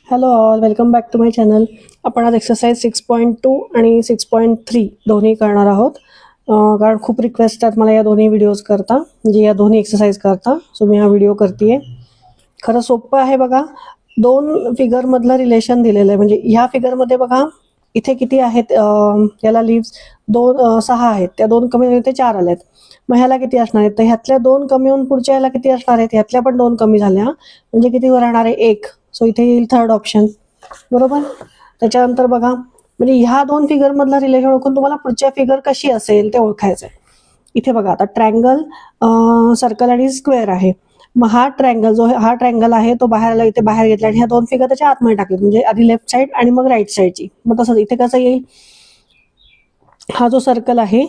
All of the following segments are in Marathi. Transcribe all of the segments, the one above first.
Hello all, welcome back to my channel. आपण आज एक्सरसाइज 6.2 आणि 6.3 दोन्ही करणार आहोत. कारण खूप रिक्वेस्ट आहेत मला या दोन्ही व्हिडिओज करता, म्हणजे या दोन्ही एक्सरसाइज करता. सो मी हा व्हिडिओ करते. खरं सोपं आहे बघा. दोन फिगरमधलं रिलेशन दिलेलं आहे. म्हणजे ह्या फिगरमध्ये बघा इथे किती आहेत, याला लिव्स 6 आहेत. त्या 2 कमी इथे 4 आल्यात. मग ह्याला किती असणार आहेत? तर ह्यातल्या 2 कमी होऊन पुढच्या ह्याला किती असणार आहेत? ह्यातल्या पण 2 कमी झाल्या, म्हणजे किती राहणार आहे? 1. सो इथे येईल थर्ड ऑप्शन. बरोबर. त्याच्यानंतर बघा, म्हणजे ह्या 2 फिगर मधला रिलेशन ओळखून तुम्हाला पुढच्या फिगर कशी असेल ते ओळखायचं आहे. इथे बघा आता ट्रायंगल, सर्कल आणि स्क्वेअर आहे. मग हा ट्रायंगल हा ट्रायंगल आहे तो बाहेर इथे बाहेर घेतला आणि ह्या 2 फिगर त्याच्या आतमध्ये टाकले, म्हणजे आधी लेफ्ट साईड आणि मग राईट साईडची. मग तसंच इथे कसं येईल, हा जो सर्कल आहे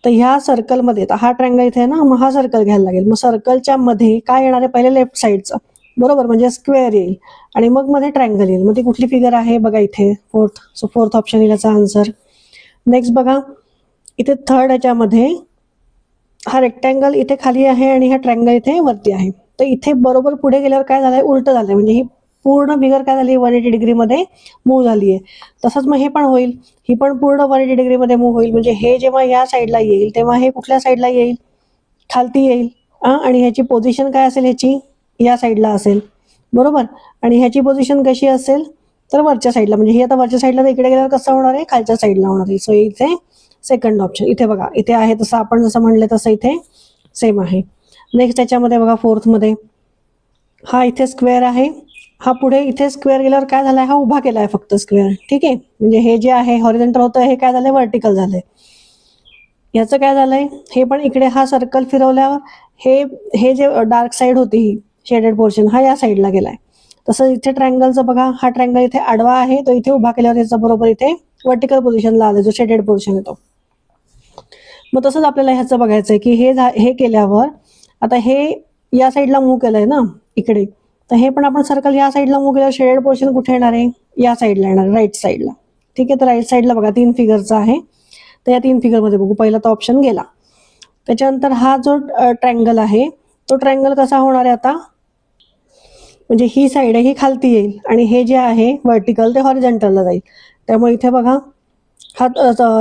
तर ह्या सर्कलमध्ये हा ट्रायंगल इथे आहे ना, मग हा सर्कल घ्यायला लागेल. मग सर्कलच्या मध्ये काय येणार आहे? पहिले लेफ्ट साईडचं, बरोबर, म्हणजे स्क्वेअर येईल आणि मग मध्ये ट्रायंगल येईल. मग ती कुठली फिगर आहे बघा इथे? फोर्थ. सो फोर्थ ऑप्शन येईल याचा आन्सर. नेक्स्ट बघा, इथे थर्ड याच्यामध्ये हा रेक्टँगल इथे खाली आहे आणि हा ट्रायंगल इथे वरती आहे. तर इथे बरोबर पुढे गेल्यावर काय झालंय? उलट झालंय. म्हणजे ही पूर्ण फिगर काय झाली? 180 डिग्रीमध्ये मूव्ह झाली आहे. तसंच मग हे पण होईल. ही पण पूर्ण 180 डिग्रीमध्ये मूव्ह होईल. म्हणजे हे जेव्हा या साईडला येईल तेव्हा हे कुठल्या साईडला येईल? खालती येईल. आणि ह्याची पोझिशन काय असेल? ह्याची या साईडला असेल, बरोबर. आणि ह्याची पोझिशन कशी असेल? तर वरच्या साईडला. म्हणजे हे आता वरच्या साईडला, तर इकडे गेल्यावर कसं होणार आहे? खालच्या साईडला होणार आहे. सो इथे सेकंड ऑप्शन. इथे बघा, इथे आहे तसं आपण जसं म्हणलं तसं इथे सेम आहे. नेक्स्ट त्याच्यामध्ये बघा, फोर्थमध्ये हा इथे स्क्वेअर आहे. हा पुढे इथे स्क्वेअर गेल्यावर काय झालाय? हा उभा केलाय फक्त स्क्वेअर. ठीक आहे. म्हणजे हे जे आहे हॉरिझॉन्टल होतं, हे काय झालंय? व्हर्टिकल झालंय. याचं काय झालंय? हे पण इकडे हा सर्कल फिरवल्यावर हे जे डार्क साईड होती, ही शेडेड पोर्शन, हा या साईडला गेलाय. तसं इथे ट्रायंगलचं बघा, हा ट्रायंगल इथे आडवा आहे, तो इथे उभा केल्यावर याचा बरोबर इथे व्हर्टिकल पोझिशनला आला, जो शेडेड पोर्शन येतो. मग तसंच आपल्याला ह्याचं बघायचंय की हे केल्यावर आता हे या साईडला मूव्ह केलंय ना इकडे, तर हे पण आपण सर्कल या साईडला मूव्ह केल्यावर शेडेड पोर्शन कुठे येणार आहे? या साईडला येणार, राईट साईडला. ठीक आहे. तर राईट साईडला बघा 3 फिगरचा आहे. तर या 3 फिगरमध्ये बघू. पहिला तो ऑप्शन गेला. त्याच्यानंतर हा जो ट्रायंगल आहे तो ट्रायंगल कसा होणार आहे आता? म्हणजे ही साईड आहे ही खालती येईल आणि हे जे आहे व्हर्टिकल ते हॉरिझॉन्टलला जाईल. त्यामुळे इथे बघा हा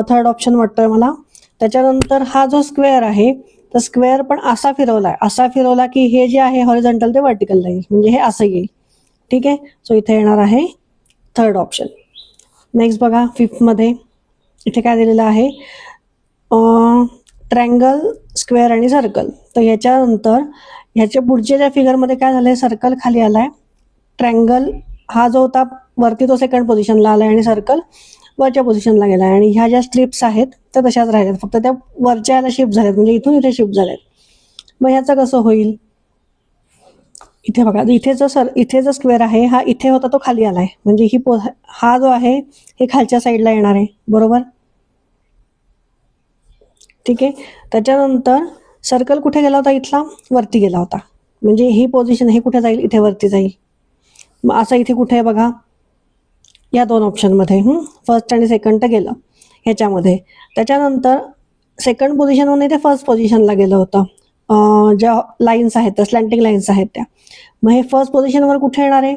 थर्ड ऑप्शन वाटतोय मला. त्याच्यानंतर हा जो स्क्वेअर आहे तर स्क्वेअर पण असा फिरवला की हे जे आहे हॉरिझॉन्टल ते व्हर्टिकलला येईल, म्हणजे हे असं येईल. ठीक आहे. सो इथे येणार आहे थर्ड ऑप्शन. नेक्स्ट बघा, फिफ्थमध्ये इथे काय दिलेलं आहे? ट्रायंगल, स्क्वेअर आणि सर्कल. तर ह्याच्यानंतर ह्याच्या पुढच्या ज्या फिगरमध्ये काय झालंय? सर्कल खाली आलाय, ट्रायंगल हा जो होता वरती तो सेकंड पोझिशनला आलाय आणि सर्कल वरच्या पोझिशनला गेलाय. आणि ह्या ज्या स्ट्रिप्स आहेत त्या तशाच राहिल्यात, फक्त त्या वरच्या याला शिफ्ट झाल्यात, म्हणजे इथून इथे शिफ्ट झाल्यात. मग ह्याचं कसं होईल? इथे बघा, इथे जो स्क्वेअर आहे हा इथे होता तो खाली आलाय, म्हणजे हा जो आहे हे खालच्या साईडला येणार आहे, बरोबर. ठीक आहे. त्याच्यानंतर सर्कल कुठे गेला होता? इथला वरती गेला होता, म्हणजे ही पोझिशन हे कुठे जाईल? इथे वरती जाईल. मग असं इथे कुठे आहे बघा? या 2 ऑप्शनमध्ये. फर्स्ट आणि सेकंड तर गेलं ह्याच्यामध्ये. त्याच्यानंतर सेकंड पोझिशनवरून इथे फर्स्ट पोझिशनला गेलं होतं. ज्या लाईन्स आहेत त्या स्लॅन्टिंग लाईन्स आहेत त्या. मग हे फर्स्ट पोझिशनवर कुठे येणार आहे?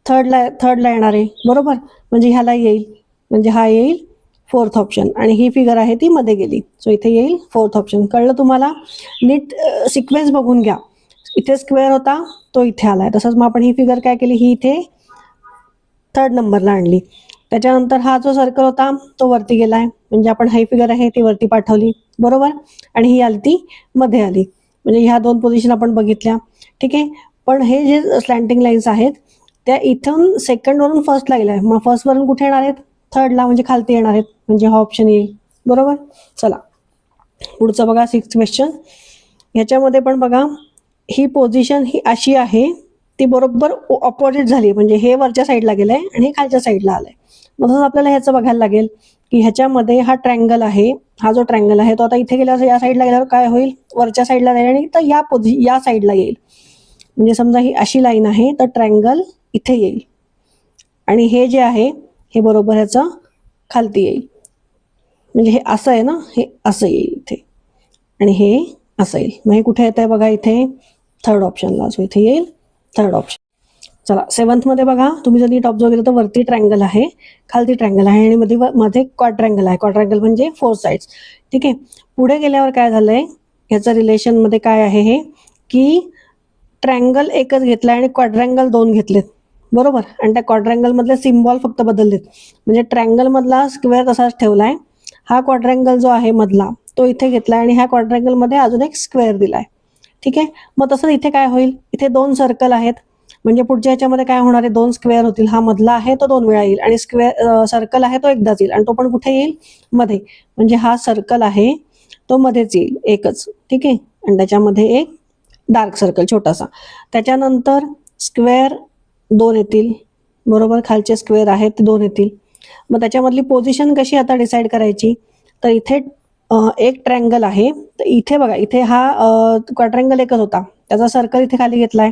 थर्डला येणार आहे, बरोबर. म्हणजे ह्याला येईल, म्हणजे हा येईल फोर्थ ऑप्शन. आणि ही फिगर आहे ती मध्ये गेली, सो इथे येईल फोर्थ ऑप्शन. कळलं तुम्हाला? नीट सिक्वेन्स बघून घ्या. इथे स्क्वेअर होता तो इथे आलाय, तसंच मग आपण ही फिगर काय केली? ही इथे थर्ड नंबरला आणली. त्याच्यानंतर हा जो सर्कल होता तो वरती गेलाय, म्हणजे आपण हाय फिगर आहे ती वरती पाठवली, बरोबर. आणि ही आली ती मध्ये आली, म्हणजे ह्या 2 पोझिशन आपण बघितल्या. ठीक आहे. पण हे जे स्लॅन्टिंग लाईन्स आहेत त्या इथून सेकंड वरून फर्स्टला गेल्या, मग फर्स्ट वरून कुठे येणार आहेत? थर्डला, म्हणजे खालती येणार आहेत, म्हणजे हा ऑप्शन येईल, बरोबर. चला पुढचं बघा, 6th क्वेश्चन. ह्याच्यामध्ये पण बघा, ही पोझिशन ही अशी आहे, ती बरोबर ऑपोजिट झाली, म्हणजे हे वरच्या साईडला गेलंय आणि हे खालच्या साईडला आलंय. मग तसंच आपल्याला ह्याचं बघायला लागेल की ह्याच्यामध्ये हा ट्रायंगल आहे, हा जो ट्रायंगल आहे तो आता इथे गेल्यावर या साईडला गेल्यावर काय होईल? वरच्या साईडला जाईल आणि तर या साईडला येईल. म्हणजे समजा ही अशी लाईन आहे तर ट्रायंगल इथे येईल आणि हे जे आहे हे बरोबर ह्याचं खालती येईल. म्हणजे हे असं आहे ना, हे असं येईल इथे आणि हे असं येईल. मग हे कुठे येत आहे बघा? इथे थर्ड ऑप्शनला. सो इथे येईल थर्ड ऑप्शन. चला 7th मध्ये बघा, तुम्ही जर नीट ऑब्झर्व केलं तर वरती ट्रायंगल आहे, खालती ट्रायंगल आहे आणि मध्ये क्वाड्रँगल आहे. क्वाड्रँगल म्हणजे 4 साइड्स. ठीक आहे. पुढे गेल्यावर काय झालंय, ह्याचं रिलेशन मध्ये काय आहे हे, की ट्रायंगल एकच घेतलाय आणि क्वाड्रँगल 2 घेतलेत, बरोबर. आणि त्या क्वाड्रँगल मधले सिम्बॉल फक्त बदललेत. म्हणजे ट्रायंगल मधला स्क्वेअर तसाच ठेवलाय. हा क्वाड्रँगल जो आहे मधला तो इथे घेतलाय आणि ह्या क्वाड्रँगल मध्ये अजून एक स्क्वेअर दिलाय. ठीक आहे. मग तसं इथे काय होईल, इथे 2 सर्कल आहेत, म्हणजे पुढच्या ह्याच्यामध्ये काय होणार आहे, 2 स्क्वेअर होतील. हा मधला आहे तो 2 वेळा येईल आणि स्क्वेअर सर्कल आहे तो एकदाच येईल आणि तो पण कुठे येईल, मध्ये. म्हणजे हा सर्कल आहे तो मध्येच येईल एकच. ठीक आहे. आणि त्याच्यामध्ये एक डार्क सर्कल छोटासा. त्याच्यानंतर स्क्वेअर 2 येतील, बरोबर. खालचे स्क्वेअर आहेत ते 2 येतील. मग त्याच्यामधली पोझिशन कशी आता डिसाईड करायची, तर इथे एक ट्रायंगल आहे, तर इथे बघा, इथे हा क्वाड्रँगल एकच होता, त्याचा सर्कल इथे खाली घेतलाय.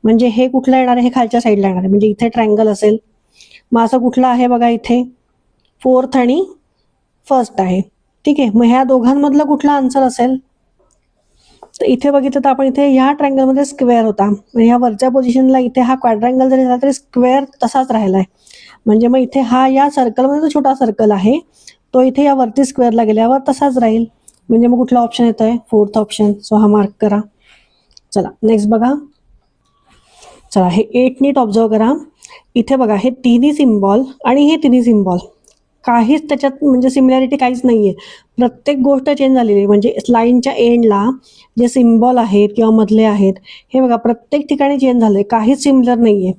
म्हणजे हे कुठलं येणार आहे, हे खालच्या साईडला येणार आहे. म्हणजे इथे ट्रायंगल असेल. मग असं कुठलं आहे बघा, इथे 4th आणि 1st आहे. ठीक आहे. मग ह्या दोघांमधलं कुठला आन्सर असेल, तर इथे बघितलं तर आपण इथे ह्या ट्रायंगलमध्ये स्क्वेअर होता, म्हणजे ह्या वरच्या पोझिशनला इथे हा क्वाड्रँगल जरी झाला तरी स्क्वेअर तसाच राहिलाय. म्हणजे मग इथे हा या सर्कलमध्ये जो छोटा सर्कल आहे तो इथे या वरती स्क्वेअरला गेल्यावर तसाच राहील. म्हणजे मग कुठला ऑप्शन येतोय, 4th ऑप्शन. सो हा मार्क करा. चला नेक्स्ट बघा. चला हे 8 नीट ऑब्झर्व करा. इथे बघा, हे तिन्ही सिम्बॉल आणि हे तिन्ही सिम्बॉल काहीच त्याच्यात म्हणजे सिमिलॅरिटी काहीच नाहीये. प्रत्येक गोष्ट चेंज झालेली आहे. म्हणजे लाईनच्या एंडला जे सिम्बॉल आहेत किंवा मधले आहेत, हे बघा प्रत्येक ठिकाणी चेंज झाले, काहीच सिमिलर नाहीये.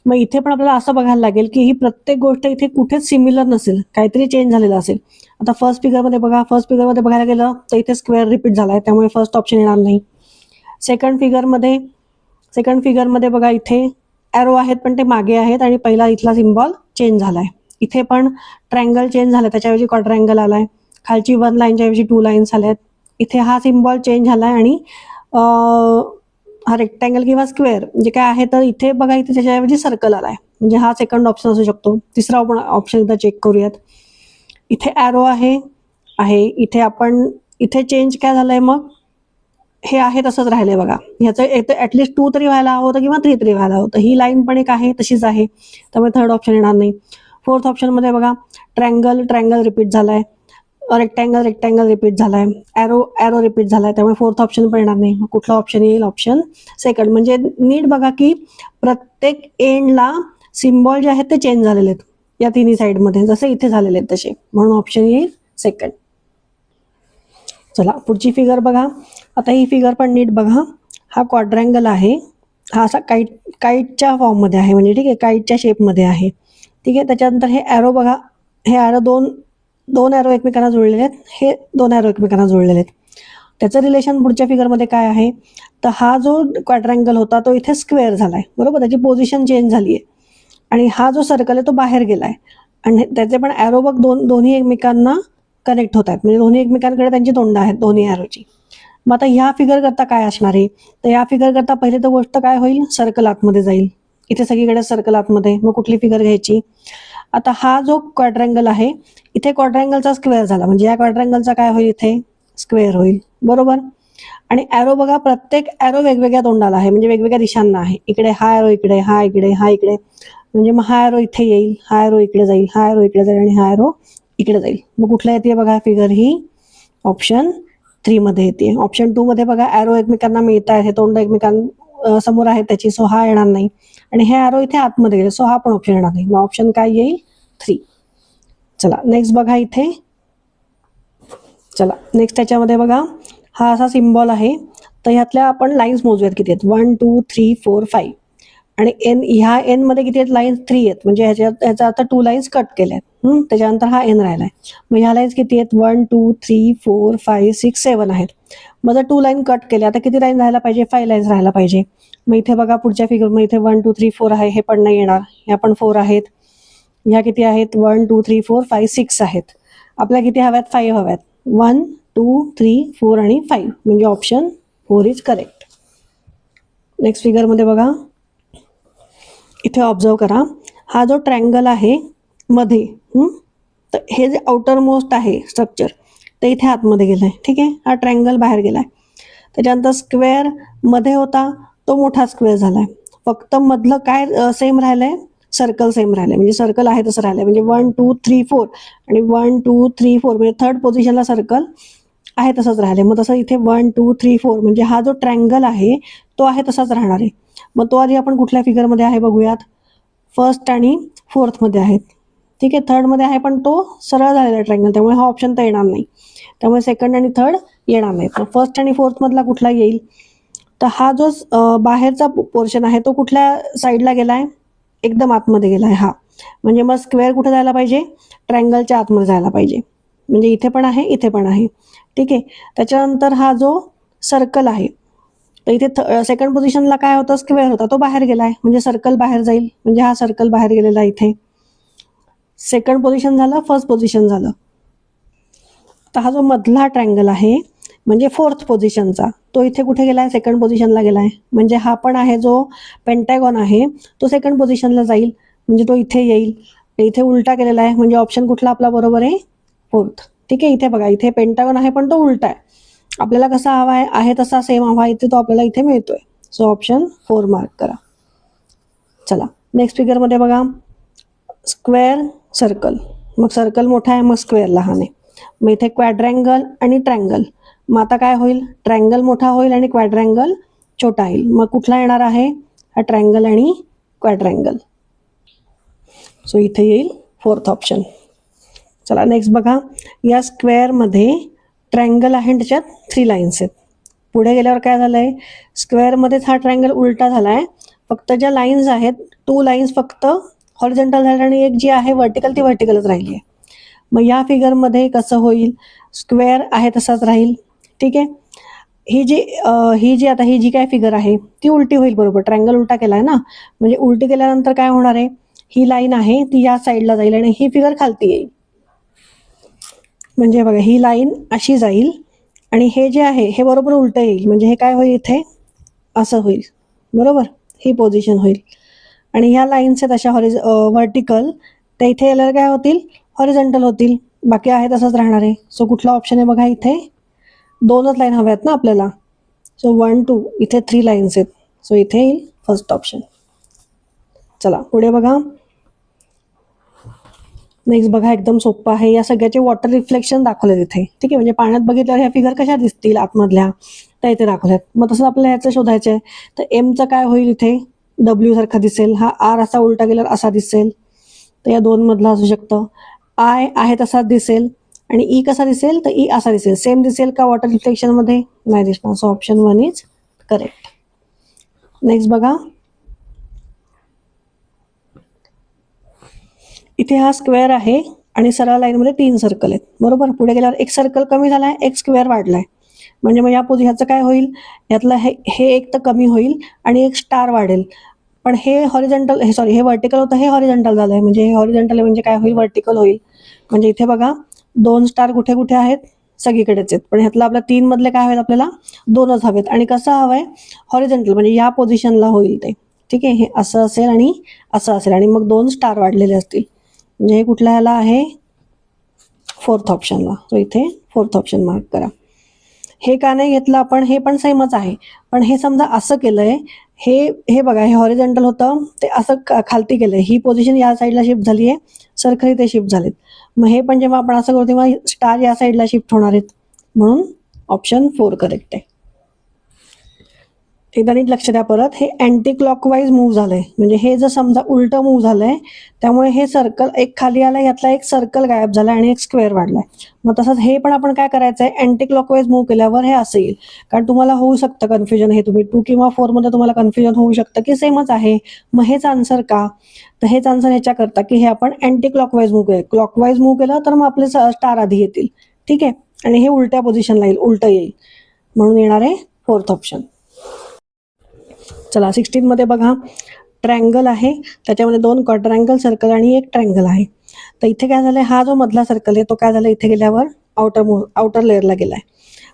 मग इथे पण आपल्याला असं बघायला लागेल की ही प्रत्येक गोष्ट इथे कुठेच सिमिलर नसेल, काहीतरी चेंज झालेलं असेल. आता फर्स्ट फिगरमध्ये बघा, फर्स्ट फिगरमध्ये बघायला गेलं तर इथे स्क्वेअर रिपीट झालाय, त्यामुळे फर्स्ट ऑप्शन येणार नाही. सेकंड फिगरमध्ये बघा, इथे ॲरो आहेत पण ते मागे आहेत आणि पहिला इथला सिम्बॉल चेंज झालाय. इथे पण ट्रायंगल चेंज झाला, त्याच्याऐवजी क्वाड्रँगल आलाय. खालची 1 लाईनच्या ऐवजी 2 लाईन्स आल्यात. इथे हा सिम्बॉल चेंज झालाय आणि हा रेक्टँगल किंवा स्क्वेअर जे काय आहे, तर इथे बघा, इथे त्याच्याऐवजी सर्कल आलाय. म्हणजे हा सेकंड ऑप्शन असू शकतो. तिसरा आपण ऑप्शन एकदा चेक करूयात. इथे ॲरो आहे, इथे आपण इथे चेंज काय झालंय, मग हे आहे तसंच राहिलंय बघा. ह्याचं ऍटलिस्ट 2 तरी व्हायला हवं होतं किंवा 3 तरी व्हायला हवं होतं. ही लाईन पण एक आहे तशीच आहे, त्यामुळे थर्ड ऑप्शन येणार नाही. 4th ऑप्शनमध्ये बघा, ट्रायंगल रिपीट झालाय, रेक्टँगल रिपीट झालाय, ॲरो रिपीट झालाय, त्यामुळे 4th ऑप्शन पण येणार नाही. कुठला ऑप्शन येईल, ऑप्शन सेकंड. म्हणजे नीट बघा की प्रत्येक एंडला सिम्बॉल जे आहेत ते चेंज झालेले आहेत या तिन्ही साईडमध्ये, जसे इथे झालेले आहेत तसे, म्हणून ऑप्शन येईल सेकंड. चला पुढची फिगर बघा. आता ही फिगर पण नीट बघा. हा क्वाड्रँगल आहे, हा असा काईटच्या फॉर्ममध्ये आहे, म्हणजे ठीक आहे, काईटच्या शेपमध्ये आहे. ठीक आहे. त्याच्यानंतर हे ॲरो बघा, हे ॲरो दोन ॲरो एकमेकांना जोडलेले आहेत, हे 2 ॲरो एकमेकांना जोडलेले आहेत. त्याचं रिलेशन पुढच्या फिगरमध्ये काय आहे, तर हा जो क्वाड्रँगल होता तो इथे स्क्वेअर झालाय, बरोबर. त्याची पोझिशन चेंज झाली आहे आणि हा जो सर्कल आहे तो बाहेर गेलाय आणि त्याचे पण ॲरो बघ दोन्ही एकमेकांना कनेक्ट होत आहेत, म्हणजे दोन्ही एकमेकांकडे त्यांची तोंड आहेत दोन्ही ॲरोची. मग आता ह्या फिगर करता काय असणार आहे, तर या फिगर करता पहिली तर गोष्ट काय होईल, सर्कल आतमध्ये जाईल. इथे सगळीकडे सर्कल आतमध्ये, मग कुठली फिगर घ्यायची. आता हा जो क्वाड्रँगल आहे, इथे क्वाड्रँगलचा स्क्वेअर झाला, म्हणजे या क्वाड्रँगलचा काय होईल, इथे स्क्वेअर होईल, बरोबर. आणि ॲरो बघा, प्रत्येक ॲरो वेगवेगळ्या तोंडाला आहे, म्हणजे वेगवेगळ्या दिशांना आहे. इकडे हा ॲरो, इकडे हा, इकडे हा, इकडे. म्हणजे मग हा ॲरो इथे येईल, हा ॲरो इकडे जाईल, हा ॲरो इकडे जाईल आणि हा ॲरो इकडे जाईल. मग कुठल्या येते बघा फिगर, ही ऑप्शन 3 मध्ये येते. ऑप्शन 2 मध्ये बघा, ॲरो एकमेकांना मिळत आहे, तोंड समोर आहे त्याची, सो हा येणार नाही. आणि हे ॲरो इथे आतमध्ये गेले, सो हा पण ऑप्शन येणार नाही. मग ऑप्शन काय येईल, 3. चला नेक्स्ट बघा इथे. चला नेक्स्ट त्याच्यामध्ये बघा, हा असा सिम्बॉल आहे, तर ह्यातल्या आपण लाईन्स मोजूयात किती आहेत. 1 2 3 4 5 आणि ह्या एन मध्ये किती आहेत, लाईन्स 3 आहेत. म्हणजे ह्याचा आता 2 लाईन्स कट केल्या आहेत. त्याच्यानंतर हा एन राहिलाय. मग ह्या लाईन्स किती आहेत, 1 2 3 4 5 6 7 आहेत. मग जर 2 लाईन कट केल्या, आता किती लाईन राहायला पाहिजे, 5 लाईन्स राहायला पाहिजे. मग इथे बघा पुढच्या फिगर, मग इथे 1 2 3 4 आहे, हे पण नाही येणार. ह्या पण 4 आहेत. ह्या किती आहेत, 1 2 3 4 5 6 आहेत. आपल्या किती हव्यात, 5 हव्यात. 1 2 3 4 आणि 5, म्हणजे ऑप्शन 4 इज करेक्ट. नेक्स्ट फिगरमध्ये बघा, इथे ऑब्झर्व करा, हा जो ट्रायंगल आहे मध्ये, तर हे जे आउटर मोस्ट आहे स्ट्रक्चर, ते इथे आतमध्ये गेलंय. ठीक आहे. हा ट्रायंगल बाहेर गेलाय. त्याच्यानंतर स्क्वेअर मध्ये होता तो मोठा स्क्वेअर झालाय. फक्त मधलं काय सेम राहिलंय, सर्कल सेम राहिलंय, म्हणजे सर्कल आहे तसं राहिलंय. म्हणजे 1 2 3 4 आणि 1 2 3 4 म्हणजे थर्ड पोझिशनला सर्कल आहे तसंच राहिलंय. मग तसं इथे 1 2 3 4 म्हणजे हा जो ट्रँगल आहे तो आहे तसाच राहणार आहे. मग तो आधी आपण कुठल्या फिगरमध्ये आहे बघूयात. फर्स्ट आणि फोर्थ मध्ये आहेत. ठीक आहे, थर्ड मध्ये आहे पण तो सरळ झालेला ट्रँगल, त्यामुळे हा ऑप्शन तर येणार नाही. त्यामुळे सेकंड आणि थर्ड येणार नाही. तर फर्स्ट आणि फोर्थ मधला कुठला येईल, तर हा जो बाहेरचा पोर्शन आहे तो कुठल्या साईडला गेलाय, एकदम आतमध्ये गेलाय हा. म्हणजे मग स्क्वेअर कुठे जायला पाहिजे, ट्रँगलच्या आतमध्ये जायला पाहिजे. म्हणजे इथे पण आहे, इथे पण आहे. ठीक आहे, त्याच्यानंतर हा जो सर्कल आहे, तर इथे सेकंड पोझिशनला काय होतं, स्क्वेअर होता, तो बाहेर गेलाय, म्हणजे सर्कल बाहेर जाईल. म्हणजे हा सर्कल बाहेर गेलेला इथे. सेकंड पोझिशन झालं, फर्स्ट पोझिशन झालं. तर हा जो मधला ट्रँगल आहे म्हणजे फोर्थ पोझिशनचा, तो इथे कुठे गेलाय, सेकंड पोझिशनला गेलाय. म्हणजे हा पण आहे जो पेंटॅगॉन आहे तो सेकंड पोझिशनला जाईल, म्हणजे तो इथे येईल. इथे उलटा केलेला आहे, म्हणजे ऑप्शन कुठला आपला बरोबर आहे, फोर्थ. ठीक आहे, इथे बघा, इथे पेंटागॉन आहे पण तो उलटा आहे. आपल्याला कसा हवा आहे तसा सेम हवा इथे, तो आपल्याला इथे मिळतोय. सो ऑप्शन 4 मार्क करा. चला नेक्स्ट फिगरमध्ये बघा, स्क्वेअर सर्कल. मग सर्कल मोठा आहे, मग स्क्वेअर लहान आहे. मग इथे क्वाड्रँगल आणि ट्रँगल. मग आता काय होईल, ट्रँगल मोठा होईल आणि क्वाड्रँगल छोटा येईल. मग कुठला येणार आहे, हा ट्रँगल आणि क्वाड्रँगल. सो इथे येईल फोर्थ ऑप्शन. चला नेक्स्ट बघा, या स्क्वेअरमध्ये ट्रँगल आहे आणि त्याच्यात 3 लाईन्स आहेत. पुढे गेल्यावर काय झालंय, स्क्वेअरमध्येच हा ट्रँगल उलटा झालाय. फक्त ज्या लाईन्स आहेत 2 लाईन्स फक्त हॉरिझॉन्टल झाल्या आणि एक जी आहे व्हर्टिकल ती व्हर्टिकलच राहिली आहे. मग या फिगरमध्ये कसं होईल, स्क्वेअर आहे तसाच राहील. ठीक आहे, ही जी काय फिगर आहे ती उलटी होईल. बरोबर, ट्रँगल उलटा केलाय ना, म्हणजे उलटी केल्यानंतर काय होणार आहे, ही लाईन आहे ती या साईडला जाईल आणि ही फिगर खालती येईल. म्हणजे बघा, ही लाईन अशी जाईल आणि हे जे आहे हे बरोबर उलट येईल. म्हणजे हे काय होईल, इथे असं होईल. बरोबर, ही पोझिशन होईल. आणि ह्या लाईन्स आहेत अशा व्हर्टिकल, त्या इथे यायला काय होतील, हॉरिझॉन्टल होतील. बाकी आहे तसंच राहणार आहे. सो कुठला ऑप्शन आहे बघा, इथे 2च लाईन हव्यात ना आपल्याला. सो 1 2 इथे 3 लाईन्स आहेत. सो इथे येईल फर्स्ट ऑप्शन. चला पुढे बघा, नेक्स्ट बघा, एकदम सोपं आहे. या सगळ्याचे वॉटर रिफ्लेक्शन दाखवले तिथे. ठीक आहे, म्हणजे पाण्यात बघितल्यावर ह्या फिगर कशा दिसतील आतमधल्या, त्या इथे दाखवल्यात. मग तसं आपल्याला ह्याचं शोधायचं आहे. तर एमचं काय होईल, इथे डब्ल्यू सारखा दिसेल. हा आर असा उलटा गेल्यावर असा दिसेल, तर या 2 मधला असू शकतं. आय आहे तसाच दिसेल आणि ई कसा दिसेल, तर ई असा दिसेल. सेम दिसेल का वॉटर रिफ्लेक्शन मध्ये, नाही दिसणार. So option 1 is correct. Next बघा, इथे हा स्क्वेअर आहे आणि सरळ लाईनमध्ये 3 सर्कल आहेत. बरोबर, पुढे गेल्यावर एक सर्कल कमी झालाय, एक स्क्वेअर वाढलाय. म्हणजे मग या ह्याचं काय होईल, यातलं हे एक तर कमी होईल आणि एक स्टार वाढेल. पण हे हॉरिझॉन्टल, हे व्हर्टिकल होतं, हे हॉरिझॉन्टल झालंय. म्हणजे हे हॉरिझॉन्टल म्हणजे काय होईल, व्हर्टिकल होईल. म्हणजे इथे बघा 2 स्टार कुठे कुठे आहेत, सगळीकडेच आहेत. पण ह्यातलं आपल्या 3 मधले काय हवेत, आपल्याला 2च हवेत. आणि कसं हवंय, हॉरिझॉन्टल, म्हणजे या पोझिशनला होईल ते. ठीक आहे, हे असं असेल आणि असं असेल आणि मग 2 स्टार वाढलेले असतील. म्हणजे हे कुठल्या ह्याला आहे, फोर्थ ऑप्शनला. सो इथे फोर्थ ऑप्शन मार्क करा. हे का नाही घेतलं आपण, हे पण सेमच आहे. पण हे समजा असं केलंय, हे बघा, हे हॉरिझॉन्टल होतं, ते असं खालती केलंय. ही पोझिशन या साईडला शिफ्ट झाली आहे, सर्कल इथे शिफ्ट झालेत. मग हे पण जेव्हा आपण असं करू तेव्हा स्टार या साईडला शिफ्ट होणार आहेत. म्हणून ऑप्शन 4 करेक्ट आहे. एकदा नीट लक्ष द्या परत, हे अँटी क्लॉकवाईज मूव्ह झालंय. म्हणजे हे जर समजा उलट मूव्ह झालंय, त्यामुळे हे सर्कल एक खाली आलंय, यातला एक सर्कल गायब झालाय आणि एक स्क्वेअर वाढलाय. मग तसंच हे पण आपण काय करायचंय, अँटी क्लॉकवाईज मूव्ह केल्यावर हे असं येईल. कारण तुम्हाला होऊ शकतं कन्फ्युजन, हे तुम्ही 2 किंवा 4 मध्ये तुम्हाला कन्फ्युजन होऊ शकतं की सेमच आहे, मग हेच आन्सर का. तर हेच आन्सर ह्याच्या करता की हे आपण अँटी क्लॉकवाईज मूव्ह केलं. क्लॉकवाईज मूव्ह केलं तर मग आपले स्टार आधी येतील. ठीक आहे, आणि हे उलट्या पोझिशनला येईल, उलट येईल. म्हणून येणार आहे फोर्थ ऑप्शन. चला 16 मध्ये बघा, ट्रँगल आहे, त्याच्यामध्ये 2 क्वाड्रँगल सर्कल आणि एक ट्रँगल आहे. तर इथे काय झालंय, हा जो मधला सर्कल आहे तो काय झाला, इथे गेल्यावर आउटर लेअरला गेलाय.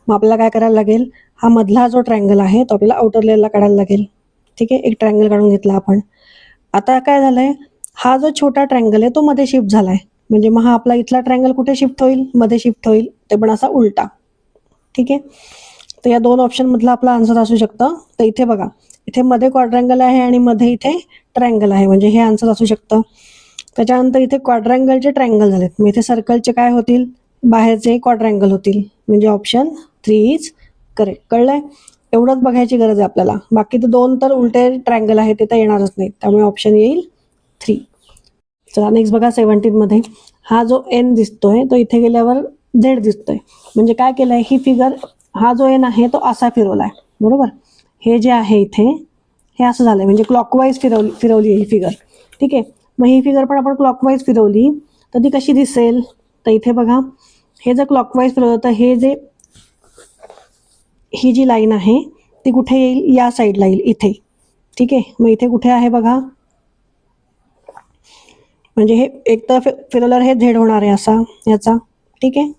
मग आपल्याला काय करायला लागेल, हा मधला जो ट्रँगल आहे तो आपल्याला आउटर लेअरला काढायला लागेल. ठीक आहे, एक ट्रँगल काढून घेतला आपण. आता काय झालंय, हा जो छोटा ट्रँगल आहे तो मध्ये शिफ्ट झालाय. म्हणजे मग हा आपला इथला ट्रँगल कुठे शिफ्ट होईल, मध्ये शिफ्ट होईल, ते पण असा उलटा. ठीक आहे, तर या दोन ऑप्शन मधला आपला आन्सर असू शकतं. तर इथे बघा, इथे मध्ये क्वाड्रँगल आहे आणि मध्ये इथे ट्रायंगल आहे, म्हणजे हे आन्सर असू शकतं. त्याच्यानंतर इथे क्वाड्रँगलचे ट्रायंगल झालेत, मग इथे सर्कलचे काय होतील, बाहेरचे क्वाड्रँगल होतील, म्हणजे ऑप्शन 3 इज करेक्ट. कळलंय? एवढंच बघायची गरज आहे आपल्याला. बाकी तर दोन तर उलटे ट्रायंगल आहे, ते तर येणारच नाही, त्यामुळे ऑप्शन येईल 3. चला नेक्स्ट बघा 17 मध्ये. हा जो एन दिसतोय तो इथे गेल्यावर झेड दिसतोय, म्हणजे काय केलंय, ही फिगर, हा जो एन आहे तो असा फिरवलाय, बरोबर. हे जे आहे इथे हे असं झालंय, म्हणजे क्लॉकवाईज फिरवली ही फिगर. ठीक आहे, मग ही फिगर पण आपण क्लॉकवाईज फिरवली तर ती कशी दिसेल, तर इथे बघा, हे जर क्लॉकवाईज फिरवलं तर हे जे, ही जी लाईन आहे ती कुठे येईल, या साईडला येईल इथे. ठीक आहे, मग इथे कुठे आहे बघा, म्हणजे हे एक तर फिरवल्यावर हे झेड होणार आहे असा याचा. ठीक आहे,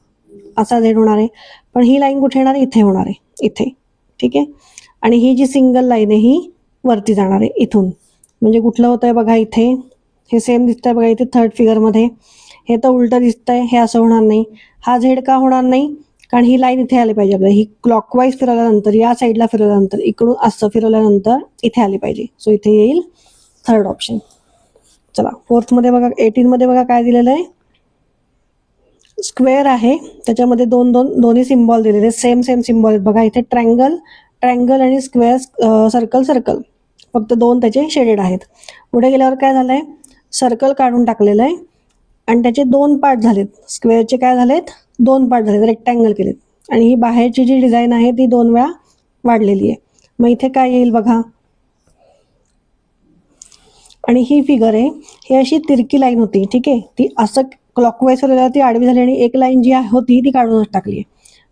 असा झेड होणार आहे, पण ही लाईन कुठे येणार आहे, इथे होणार आहे, इथे. ठीक आहे, आणि ही जी सिंगल लाईन आहे ही वरती जाणार आहे इथून, म्हणजे कुठलं होतं आहे बघा, इथे हे सेम दिसतंय बघा, इथे थर्ड फिगरमध्ये हे तर उलटं दिसतंय, हे असं होणार नाही. हा झेड का होणार नाही, कारण ही लाईन इथे आली पाहिजे आपल्याला, ही क्लॉकवाईज फिरवल्यानंतर, या साईडला फिरवल्यानंतर, इकडून असं फिरवल्यानंतर इथे आली पाहिजे, सो इथे येईल थर्ड ऑप्शन. चला फोर्थ मध्ये बघा, 18 मध्ये बघा काय दिलेलं आहे, स्क्वेअर आहे, त्याच्यामध्ये दोन्ही सिम्बॉल दिलेले, सेम सिम्बॉल आहेत बघा, इथे ट्रँगल आणि स्क्वेअर, सर्कल, फक्त दोन त्याचे शेडेड आहेत. पुढे गेल्यावर काय झालंय, सर्कल काढून टाकलेलं आहे आणि त्याचे दोन पार्ट झालेत, स्क्वेअरचे काय झालेत, दोन पार्ट झालेत, रेक्टँगल केलेत, आणि ही बाहेरची जी डिझाईन आहे ती 2 वेळा वाढलेली आहे. मग इथे काय येईल बघा, आणि ही फिगर आहे, ही अशी तिरकी लाईन होती. ठीक आहे, ती असं क्लॉकवाईज ती आडवी झाली आणि एक लाईन जी होती ती काढूनच टाकली आहे.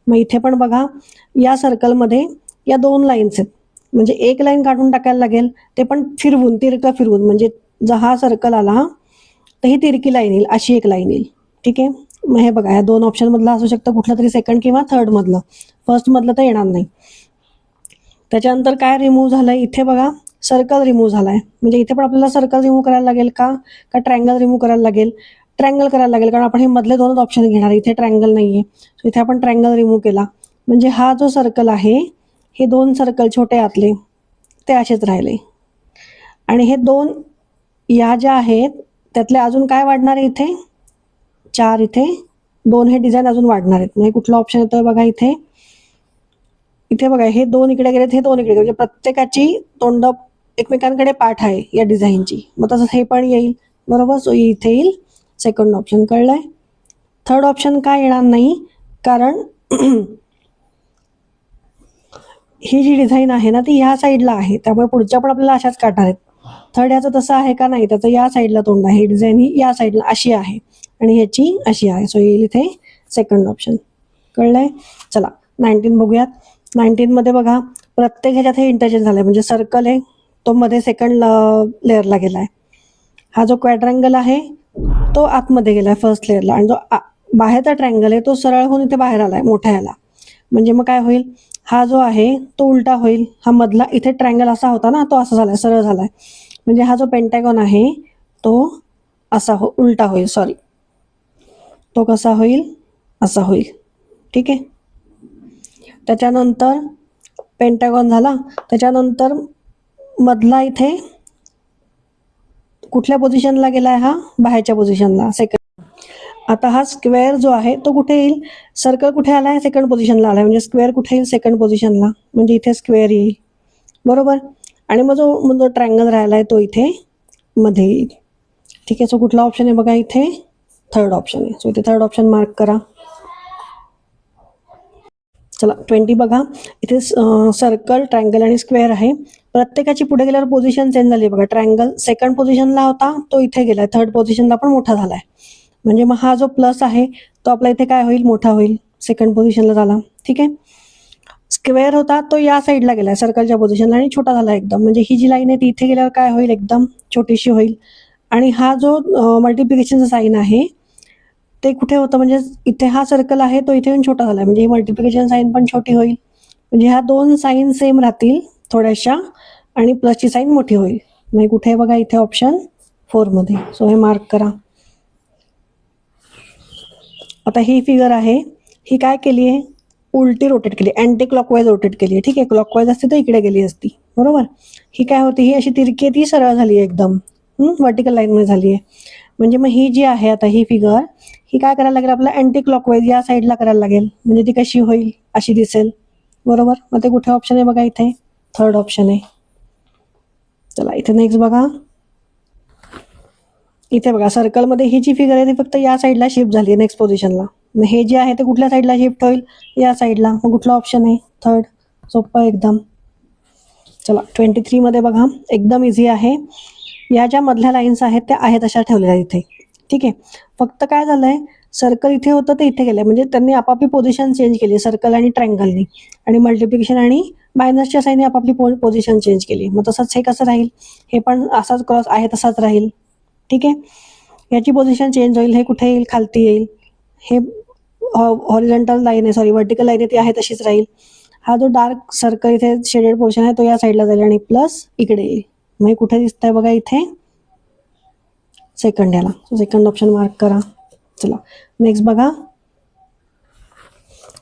मग इथे पण बघा, या सर्कलमध्ये या 2 लाईन्स आहेत, म्हणजे एक लाईन काढून टाकायला लागेल, ते पण फिरवून, तिरकं फिरवून, म्हणजे जर हा सर्कल आला तर ही तिरकी लाईन येईल, अशी एक लाईन येईल. ठीक आहे, मग हे बघा, या 2 ऑप्शन मधलं असू शकतं कुठलं तरी, सेकंड किंवा थर्ड मधलं, फर्स्ट मधलं तर येणार नाही. त्याच्यानंतर काय रिमूव्ह झालंय, इथे बघा सर्कल रिमूव्ह झालाय, म्हणजे इथे पण आपल्याला सर्कल रिमूव्ह करायला लागेल का ट्रायंगल रिमूव्ह करायला लागेल, ट्रायंगल करायला लागेल, कारण आपण हे मधले दोनच ऑप्शन घेणार, इथे ट्रायंगल नाहीये, सो इथे आपण ट्रायंगल रिमूव्ह केला, म्हणजे हा जो सर्कल आहे, हे 2 सर्कल छोटे आतले ते असेच राहिले, आणि हे 2 या ज्या आहेत त्यातले अजून काय वाढणार आहे, इथे 4, इथे 2, हे डिझाईन अजून वाढणार आहेत. म्हणजे कुठला ऑप्शन येतोय बघा, इथे बघा, हे 2 इकडे गेलेत, हे 2 इकडे गेले, म्हणजे प्रत्येकाची तोंड एकमेकांकडे पाठ आहे या डिझाईनची, मग तसंच हे पण येईल, बरोबर. सो इथे येईल सेकंड ऑप्शन. कळलंय? थर्ड ऑप्शन काय येणार नाही, कारण ही जी डिझाईन आहे ना ती ह्या साईडला आहे, त्यामुळे पुढच्या पण आपल्याला अशाच काढणार आहेत. थर्ड याचं तसं आहे का, नाही, त्याचं या साईडला तोंड आहे, डिझाईन ही या साईडला अशी आहे आणि ह्याची अशी आहे, सो येईल इथे सेकंड ऑप्शन. कळलंय? चला 19 बघूयात. 19 मध्ये बघा, प्रत्येक ह्याच्यात हे इंटरचेंज झालंय, म्हणजे सर्कल आहे तो मध्ये सेकंड लेअरला गेलाय, हा जो क्वाड्रँगल आहे तो आतमध्ये गेलाय फर्स्ट लेअरला, आणि जो बाहेरचा ट्रँगल आहे तो सरळ होऊन इथे बाहेर आलाय मोठ्या ह्याला, म्हणजे मग काय होईल, हा जो आहे तो उलटा होईल, हा मधला इथे ट्रँगल असा होता ना तो असा झालाय, सरळ झालाय, म्हणजे हा जो पेंटॅगॉन आहे तो असा उलटा होईल, सॉरी, तो कसा होईल, असा होईल. ठीक आहे, त्याच्यानंतर पेंटॅगॉन झाला, त्याच्यानंतर मधला इथे कुठल्या पोझिशनला गेलाय, हा बाहेरच्या पोझिशनला, सेकंड. आता हा स्क्वेअर जो आहे तो कुठे येईल, सर्कल कुठे आलाय, सेकंड पोझिशनला आलाय, म्हणजे स्क्वेअर कुठे येईल, सेकंड पोझिशनला, म्हणजे इथे स्क्वेअर येईल, बरोबर. आणि मग जो ट्रायंगल राहिलाय तो इथे मध्ये येईल. ठीक आहे, सो कुठला ऑप्शन आहे बघा, इथे थर्ड ऑप्शन आहे, सो इथे थर्ड ऑप्शन मार्क करा. चला 20 बघा, इथे सर्कल, ट्रायंगल आणि स्क्वेअर आहे, प्रत्येकाची पुढे गेल्यावर पोझिशन चेंज झाली बघा. ट्रायंगल सेकंड पोझिशनला होता तो इथे गेलाय, थर्ड पोझिशनला पण मोठा झालाय, म्हणजे मग हा जो प्लस आहे तो आपला इथे काय होईल, मोठा होईल, सेकंड पोझिशनला झाला. ठीक आहे, स्क्वेअर होता तो या साईडला गेलाय सर्कलच्या पोझिशनला आणि छोटा झाला एकदम, म्हणजे ही जी लाईन आहे ती इथे गेल्यावर काय होईल, एकदम छोटीशी होईल, आणि हा जो मल्टिप्लिकेशनचा साईन आहे ते कुठे होतं, म्हणजे इथे हा सर्कल आहे तो इथे येऊन छोटा झाला, म्हणजे ही मल्टिप्लिकेशन साईन पण छोटी होईल, म्हणजे ह्या 2 साईन सेम राहतील थोड्याशा, आणि प्लसची साईन मोठी होईल. म्हणजे कुठे बघा, इथे ऑप्शन 4 मध्ये, सो हे मार्क करा. आता ही फिगर आहे, ही काय केली आहे, उलटी रोटेट केली, अँटी क्लॉकवाईज रोटेट केली आहे. ठीक आहे, क्लॉकवाईज असते तर इकडे गेली असती. बरोबर. ही काय होती, ही अशी तिरकी आहे ती सरळ झाली आहे एकदम, व्हर्टिकल लाईनमध्ये झाली आहे. म्हणजे मग ही जी आहे आता ही फिगर, ही काय करायला लागेल आपल्याला, अँटी क्लॉकवाईज या साईडला करायला लागेल. म्हणजे ती कशी होईल, अशी दिसेल. बरोबर. मग ते कुठे ऑप्शन आहे बघा, इथे थर्ड ऑप्शन आहे. चला इथे नेक्स्ट बघा. इथे बघा सर्कलमध्ये ही जी फिगर आहे ती फक्त या साईडला शिफ्ट झाली आहे नेक्स्ट पोझिशनला. मग हे जे आहे ते कुठल्या साईडला शिफ्ट होईल, या साईडला. मग कुठला ऑप्शन आहे, थर्ड. सोपं एकदम. चला 23 मध्ये बघा, एकदम इझी आहे. या ज्या मधल्या लाईन्स आहेत त्या आहेत अशा ठेवलेल्या इथे. ठीक आहे, फक्त काय झालंय, सर्कल इथे होतं ते इथे गेलंय. म्हणजे त्यांनी आपापली पोझिशन चेंज केली, सर्कल आणि ट्रायंगलनी. आणि मल्टिप्लिकेशन आणि मायनसच्या साईनने आपापली पोझिशन चेंज केली. मग तसंच हे कसं राहील, हे पण असाच क्रॉस आहे तसाच राहील. ठीक आहे, याची पोझिशन चेंज होईल. हे कुठे येईल, खालती येईल. हे हॉरिझॉन्टल लाईन आहे, सॉरी व्हर्टिकल लाईन आहे, ती आहे तशीच राहील. हा जो डार्क सर्कल इथे शेडेड पोर्शन आहे तो या साईडला जाईल आणि प्लस इकडे येईल. मग हे कुठे दिसतंय बघा, इथे सेकंड याला. सेकंड ऑप्शन मार्क करा. चला नेक्स्ट बघा.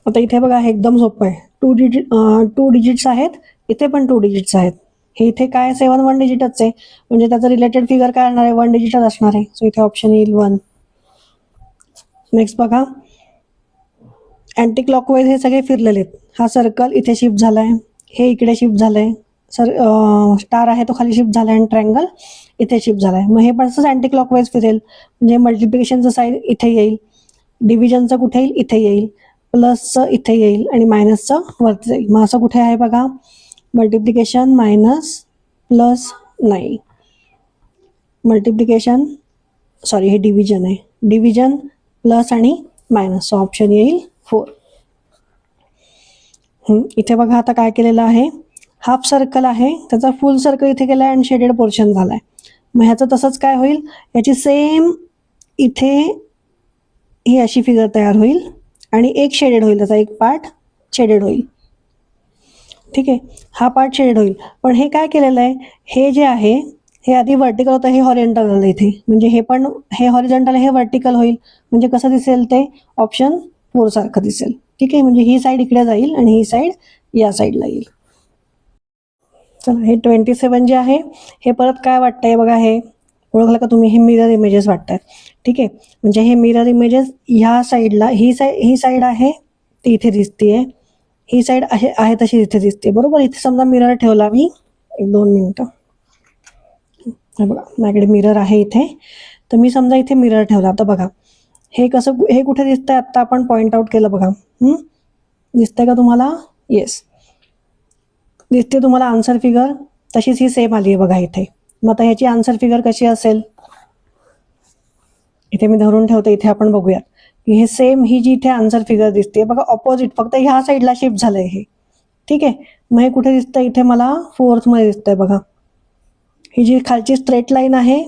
आता इथे बघा, हे एकदम सोपं आहे. टू डिजिट्स आहेत, इथे पण 2 डिजिट्स आहेत. हे इथे काय 7 1 डिजिटच आहे, म्हणजे त्याचं रिलेटेड फिगर काय असणार आहे, 1 डिजिटच असणार आहे. सो इथे ऑप्शन येईल 1. नेक्स्ट बघा, अँटी क्लॉकवाईज हे सगळे फिरलेले आहेत. हा सर्कल इथे शिफ्ट झालाय, हे इकडे शिफ्ट झालंय. स्टार आहे तो खाली शिफ्ट झालाय आणि ट्रायंगल इथे शिफ्ट झालाय. मग हे पण असंच अँटी क्लॉकवाईज फिरेल. म्हणजे मल्टिप्लिकेशनचं साईड इथे येईल, डिव्हिजनचं कुठे येईल, इथे येईल, प्लसचं इथे येईल आणि मायनसचं वरती जाईल. मग असं कुठे आहे बघा, मल्टिप्लिकेशन मायनस प्लस नाही, मल्टिप्लिकेशन सॉरी हे डिव्हिजन आहे, डिव्हिजन प्लस आणि मायनस. ऑप्शन येईल 4. इथे बघा आता काय केलेलं आहे, हाफ सर्कल आहे त्याचा फुल सर्कल इथे केलाय आणि शेडेड पोर्शन झालाय. मग ह्याचं तसंच काय होईल, याची सेम इथे ही अशी फिगर तयार होईल आणि एक शेडेड होईल, त्याचा एक पार्ट शेडेड होईल. ठीक आहे, हा पार्ट शेडेड होईल. पण हे काय केलेलं आहे, हे जे आहे हे आधी व्हर्टिकल होतं, हे हॉरिझॉन्टल झालं इथे. म्हणजे हे पण हे हॉरिझॉन्टल हे व्हर्टिकल होईल. म्हणजे कसं दिसेल ते, ऑप्शन 4 सारखं दिसेल. ठीक आहे, म्हणजे ही साईड इकडे जाईल आणि ही साईड या साईडला येईल. चला हे 27 जे आहे हे परत काय वाटतंय बघा, हे ओळखलं का तुम्ही, हे मिरर इमेजेस वाटतात. ठीक आहे, म्हणजे हे मिरर इमेजेस ह्या साईडला, ही साईड आहे ती इथे दिसतीये, ही साईड आहे तशी इथे दिसते. बरोबर. इथे समजा मिरर ठेवला मी, 1-2 मिनिटं, हे बघा माझ्याकडे मिरर आहे इथे. तर मी समजा इथे मिरर ठेवला, तर बघा हे कसं, हे कुठे दिसतंय, आत्ता आपण पॉइंट आउट केलं बघा. दिसतंय का तुम्हाला, येस दिसते तुम्हाला आन्सर फिगर. तशीच ही सेम आली आहे बघा इथे. मग आता ह्याची आन्सर फिगर कशी असेल, इथे मी धरून ठेवते, इथे आपण बघूयात की हे सेम ही जी इथे आन्सर फिगर दिसते बघा, ऑपोजिट, फक्त ह्या साईडला शिफ्ट झालंय हे. ठीक आहे, मग हे कुठे दिसतंय, इथे मला 4th मध्ये दिसतंय बघा. ही जी खालची स्ट्रेट लाईन आहे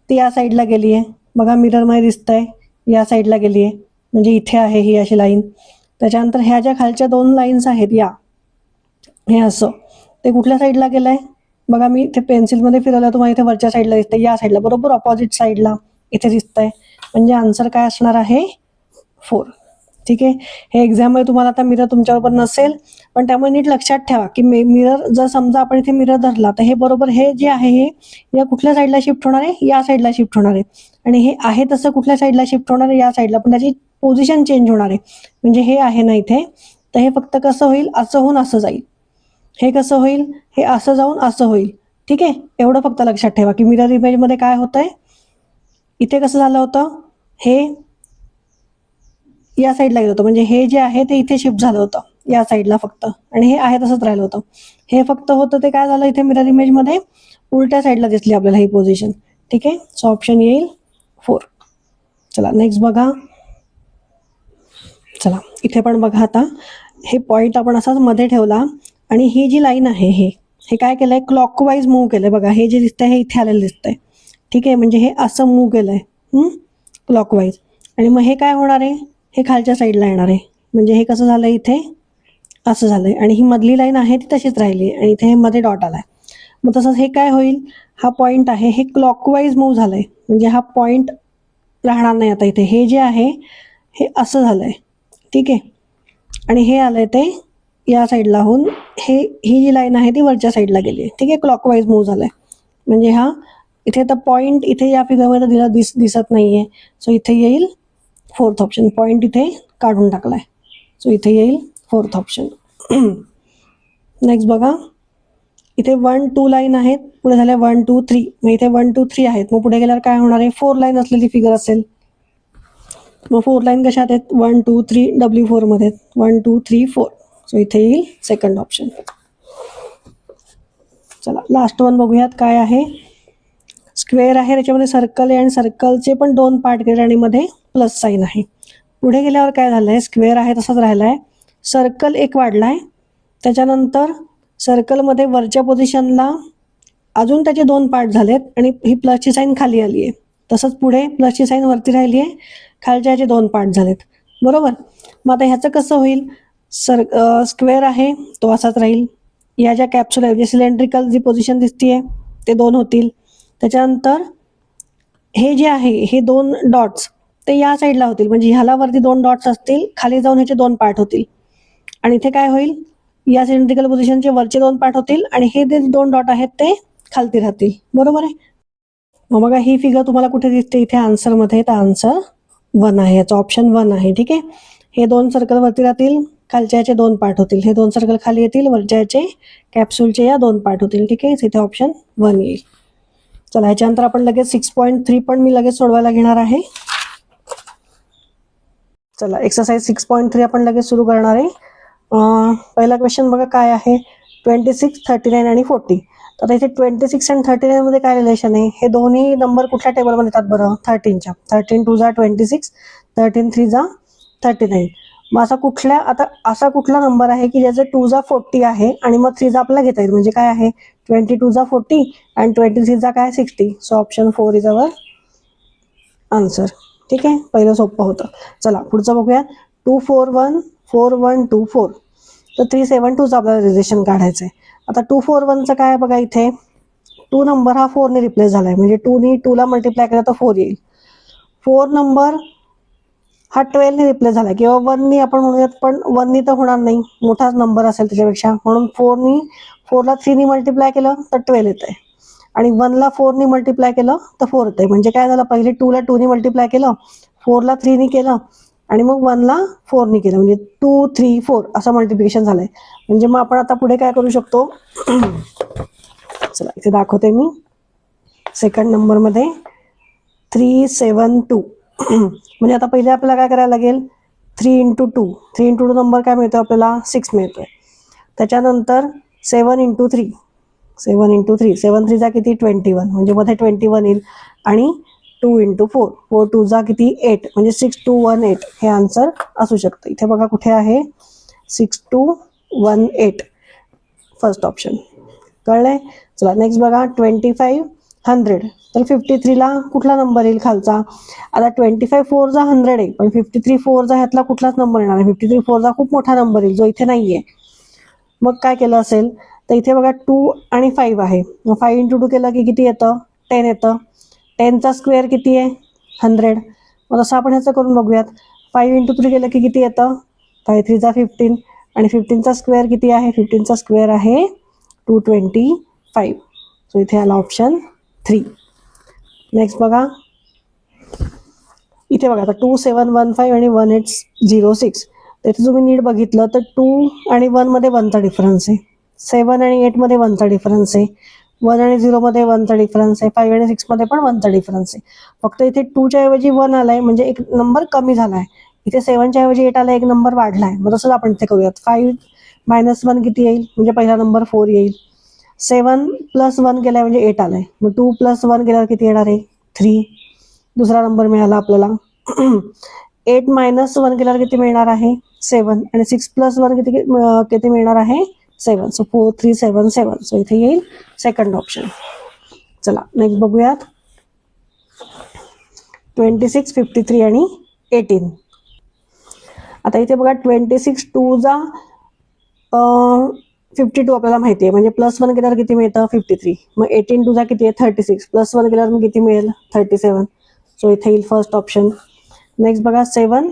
ती या साईडला गेली आहे बघा, मिररमध्ये दिसतंय या साईडला गेली आहे. म्हणजे इथे आहे ही अशी लाईन. त्याच्यानंतर ह्या ज्या खालच्या 2 लाईन्स आहेत या, हे असं ते कुठल्या साईडला गेलंय बघा, मी इथे पेन्सिलमध्ये फिरवलं तुम्हाला इथे वरच्या साईडला दिसतंय, या साईडला बरोबर ऑपोजिट साईडला इथे दिसतंय. म्हणजे आन्सर काय असणार आहे, 4. ठीक आहे, हे एक्झाममध्ये तुम्हाला आता मिरर तुमच्याबरोबर नसेल, पण त्यामुळे नीट लक्षात ठेवा की मिरर जर समजा आपण इथे मिरर धरला तर हे बरोबर हे जे आहे हे या कुठल्या साईडला शिफ्ट होणार आहे, या साईडला शिफ्ट होणार आहे. आणि हे आहे तसं कुठल्या साईडला शिफ्ट होणार आहे, या साईडला, पण त्याची पोझिशन चेंज होणार आहे. म्हणजे हे आहे ना इथे, तर हे फक्त कसं होईल, असं होऊन असं जाईल. हे कसं होईल, हे असं जाऊन असं होईल. ठीक आहे, एवढं फक्त लक्षात ठेवा की मिरर इमेजमध्ये काय होतंय, इथे कसं झालं होतं, हे या साईडला गेलं होतं. म्हणजे हे जे आहे ते इथे शिफ्ट झालं होतं या साईडला फक्त, आणि हे आहे तसंच राहिलं होतं. हे फक्त होतं ते काय झालं, इथे मिरर इमेजमध्ये उलट्या साईडला दिसली आपल्याला ही पोझिशन. ठीक आहे, सो ऑप्शन येईल 4. चला नेक्स्ट बघा. चला इथे पण बघा, आता हे पॉईंट आपण असाच मध्ये ठेवला आणि ही जी लाईन आहे हे काय केलंय, क्लॉकवाईज मूव्ह केलंय बघा. हे जे दिसतंय हे इथे आलेलं दिसतंय. ठीक आहे, म्हणजे हे असं मूव्ह केलंय क्लॉकवाईज. आणि मग हे काय होणार आहे, हे खालच्या साईडला येणार आहे. म्हणजे हे कसं झालंय, इथे असं झालंय आणि ही मधली लाईन आहे ती तशीच राहिली आणि इथे हे मध्ये डॉट आलाय. मग तसंच हे काय होईल, हा पॉईंट आहे हे क्लॉकवाईज मूव्ह झालंय. म्हणजे हा पॉईंट राहणार नाही आता इथे. हे जे आहे हे असं झालंय. ठीक आहे, आणि हे आलंय ते या साईडला होऊन ही जी लाईन आहे ती वरच्या साईडला गेली आहे. ठीक आहे, क्लॉकवाईज मूव्ह झालाय. म्हणजे हा इथे आता पॉईंट इथे या फिगरमध्ये दिला दिसत नाहीये. सो इथे येईल फोर्थ ऑप्शन. पॉईंट इथे काढून टाकलाय. सो इथे येईल फोर्थ ऑप्शन. नेक्स्ट बघा, इथे 1 2 लाईन आहेत, पुढे झाल्या 1 2 3. मग इथे 1 2 3 आहेत. मग पुढे गेल्यावर काय होणार आहे? 4 लाईन असलेली फिगर असेल. मग 4 लाईन कशात आहेत? 1 2 3 W4 मध्ये 1 2 3 4. सो इथे येईल सेकंड ऑप्शन. चला लास्ट वन बघूयात काय आहे. स्क्वेअर आहे, त्याच्यामध्ये सर्कल आहे आणि सर्कलचे पण 2 पार्ट केले आणि मध्ये प्लस साईन आहे. पुढे गेल्यावर काय झालंय? स्क्वेअर आहे तसाच राहिलाय, सर्कल एक वाढलाय, त्याच्यानंतर सर्कलमध्ये वरच्या पोझिशनला अजून त्याचे 2 पार्ट झालेत आणि ही प्लसची साईन खाली आली आहे. तसंच पुढे प्लसची साईन वरती राहिली आहे, खालच्या ह्याचे 2 पार्ट झालेत. बरोबर. मग आता ह्याचं कसं होईल? स्क्वेअर आहे तो असाच राहील. या ज्या कॅप्सूल आहे जे सिलेंड्रिकल जी पोझिशन दिसतीये ते 2 होतील. त्याच्यानंतर हे जे आहे हे 2 डॉट्स ते या साईडला होतील, म्हणजे ह्याला वरती 2 डॉट्स असतील, खाली जाऊन ह्याचे 2 पार्ट होतील. आणि इथे काय होईल? या सिलेंड्रिकल पोझिशनचे वरचे 2 पार्ट होतील आणि हे जे 2 डॉट आहेत ते खालती राहतील. बरोबर आहे. मग बघा ही फिगर तुम्हाला कुठे दिसते? इथे आन्सरमध्ये. तर आन्सर 1 आहे, याचा ऑप्शन 1 आहे. ठीक आहे. हे 2 सर्कल वरती राहतील, खालच्या याचे 2 पार्ट होतील. हे 2 सर्कल खाली येतील, वरच्या याचे कॅप्सूलचे या 2 पार्ट होतील. ठीक आहे, इथे ऑप्शन 1 येईल. चला ह्याच्यानंतर आपण लगेच 6.3 पण मी लगेच सोडवायला घेणार आहे. चला एक्सरसाइज 6.3 आपण लगेच सुरू करणार आहे. पहिला क्वेश्चन बघा काय आहे. 26 39 आणि 40. तर इथे 26 आणि 39 मध्ये काय रिलेशन आहे? हे दोन्ही नंबर कुठल्या टेबलमध्ये येतात बरं? 13च्या. 13 2 जा 26, 13 3 जा 39. मग असा कुठला नंबर आहे की ज्याचे 2 जा 40 आहे आणि मग 3 जा आपल्याला घेता येईल? म्हणजे काय आहे? 22 जा 40 आणि 23 जा काय 60. So option 4 is our answer. ठीक आहे, पहिलं सोपं होतं. चला पुढचं बघूया. 2 4 1 4 1 2 4. तर 3 7 2 चं आपल्याला रिलेशन काढायचं आहे. आता 2 4 1चं काय बघा, इथे 2 नंबर हा 4 ने रिप्लेस झालाय, म्हणजे 2 नी 2 ला मल्टिप्लाय केला तर 4 येईल. 4 नंबर हा 12 ने रिप्लेस झाला किंवा 1 नी आपण म्हणूयात, पण 1 नी तर होणार नाही, मोठाच नंबर असेल त्याच्यापेक्षा, म्हणून 4 ला 3 नी मल्टिप्लाय केलं तर 12 येत आहे आणि 1 ला 4 नी मल्टिप्लाय केलं तर 4 येत आहे. म्हणजे काय झालं? पहिले 2 ला 2 नी मल्टिप्लाय केलं, 4 ला 3 नी केलं आणि मग 1 ला 4 नी केलं, म्हणजे 2 3 4 असं मल्टिप्लिकेशन झालंय. म्हणजे मग आपण आता पुढे काय करू शकतो? चला इथे दाखवते मी. सेकंड नंबर मध्ये 3 7 2. म्हणजे आता पहिले आपल्याला काय करायला लागेल? 3 इंटू 2. 3 इंटू 2 नंबर काय मिळतो आपल्याला? 6 मिळतोय. त्याच्यानंतर 7 इंटू 3. 7 इंटू 3. 7 3 जा किती? 21. म्हणजे मध्ये 21 येईल. आणि 2 इंटू 4. 4 2 जा किती? 8. म्हणजे 6 2 1 8 हे आन्सर असू शकतं. इथे बघा कुठे आहे? 6 2 1 8 फर्स्ट ऑप्शन. कळलंय? चला नेक्स्ट बघा. 25 100. तर 53 ला कुठला नंबर येईल खालचा? आता 25 4 जा 100 आहे, पण 53 4 जा ह्यातला कुठलाच नंबर येणार आहे? 53 4 जा खूप मोठा नंबर येईल जो इथे नाहीये. मग काय केलं असेल? तर इथे बघा 2 आणि 5 आहे. मग 5 इंटू 2 केलं की किती येतं? 10 येतं. 10चा स्क्वेअर किती आहे? 100. मग तसं आपण ह्याचं करून बघूयात. 5 इंटू 3 केलं की किती येतं? 5 3 जा 15 आणि 15चा स्क्वेअर किती आहे? 15चा स्क्वेअर आहे 225. सो इथे आला ऑप्शन 3. नेक्स्ट बघा. इथे बघा आता 2 7 1 5 आणि 1 8 0 6. तर इथे तुम्ही नीट बघितलं तर 2 आणि 1 मध्ये 1चा डिफरन्स आहे. 7 आणि 8 मध्ये 1चा डिफरन्स आहे. 1 आणि 0 मध्ये 1चा डिफरन्स आहे. 5 आणि 6 मध्ये पण 1चा डिफरन्स आहे. फक्त इथे 2च्या ऐवजी 1 आलाय, म्हणजे एक नंबर कमी झालाय. इथे 7च्या ऐवजी 8 आलाय, एक नंबर वाढलाय. मग तसंच आपण इथे करूयात. 5 - 1 किती येईल? म्हणजे पहिला नंबर 4 येईल. 7 + 1 केलाय म्हणजे 8 आलाय. मग 2 + 1 केल्यावर किती येणार आहे? 3. दुसरा नंबर मिळाला आपल्याला. 8 - 1 केल्यावर किती मिळणार आहे? 7. आणि 6 + 1 किती मिळणार आहे? 7. सो 4 3 7 7. सो इथे येईल सेकंड ऑप्शन. चला नेक्स्ट बघूयात. 26 53 आणि 18. आता इथे बघा 26 2 जा 52 आपल्याला माहिती आहे, म्हणजे +1 केल्यावर किती मिळतं? 53. मग 18 2 जा किती आहे? 36. +1 केल्यावर मग किती मिळेल? 37. सो इथे येईल फर्स्ट ऑप्शन. नेक्स्ट बघा 7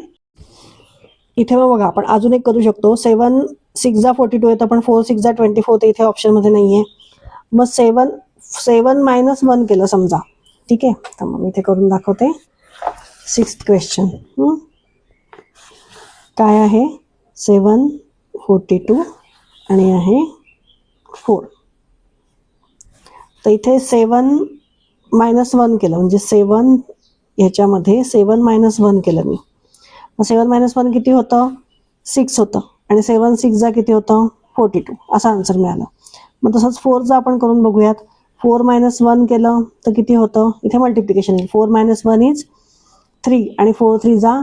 इथे मग बघा आपण अजून एक करू शकतो. 7 6 जा 42 येतं, पण 4 6 जा 24 ते इथे ऑप्शनमध्ये नाही आहे. मग 7 मायनस 1 केलं समजा, ठीक आहे. तर मग मी इथे करून दाखवते. 6th क्वेश्चन काय आहे, 7 42 आणि आहे 4. तर इथे 7 मायनस 1 केलं म्हणजे 7 ह्याच्यामध्ये 7 मायनस 1 केलं मी. मग 7 मायनस 1 किती होतं, 6 होतं. आणि 7 6 जा किती होतं, 42. असा आन्सर मिळाला. मग तसंच 4चा आपण करून बघूयात. 4 मायनस 1 केलं तर किती होतं, इथे मल्टिप्लिकेशन आहे. 4 मायनस 1 इज 3 आणि 4 3 जा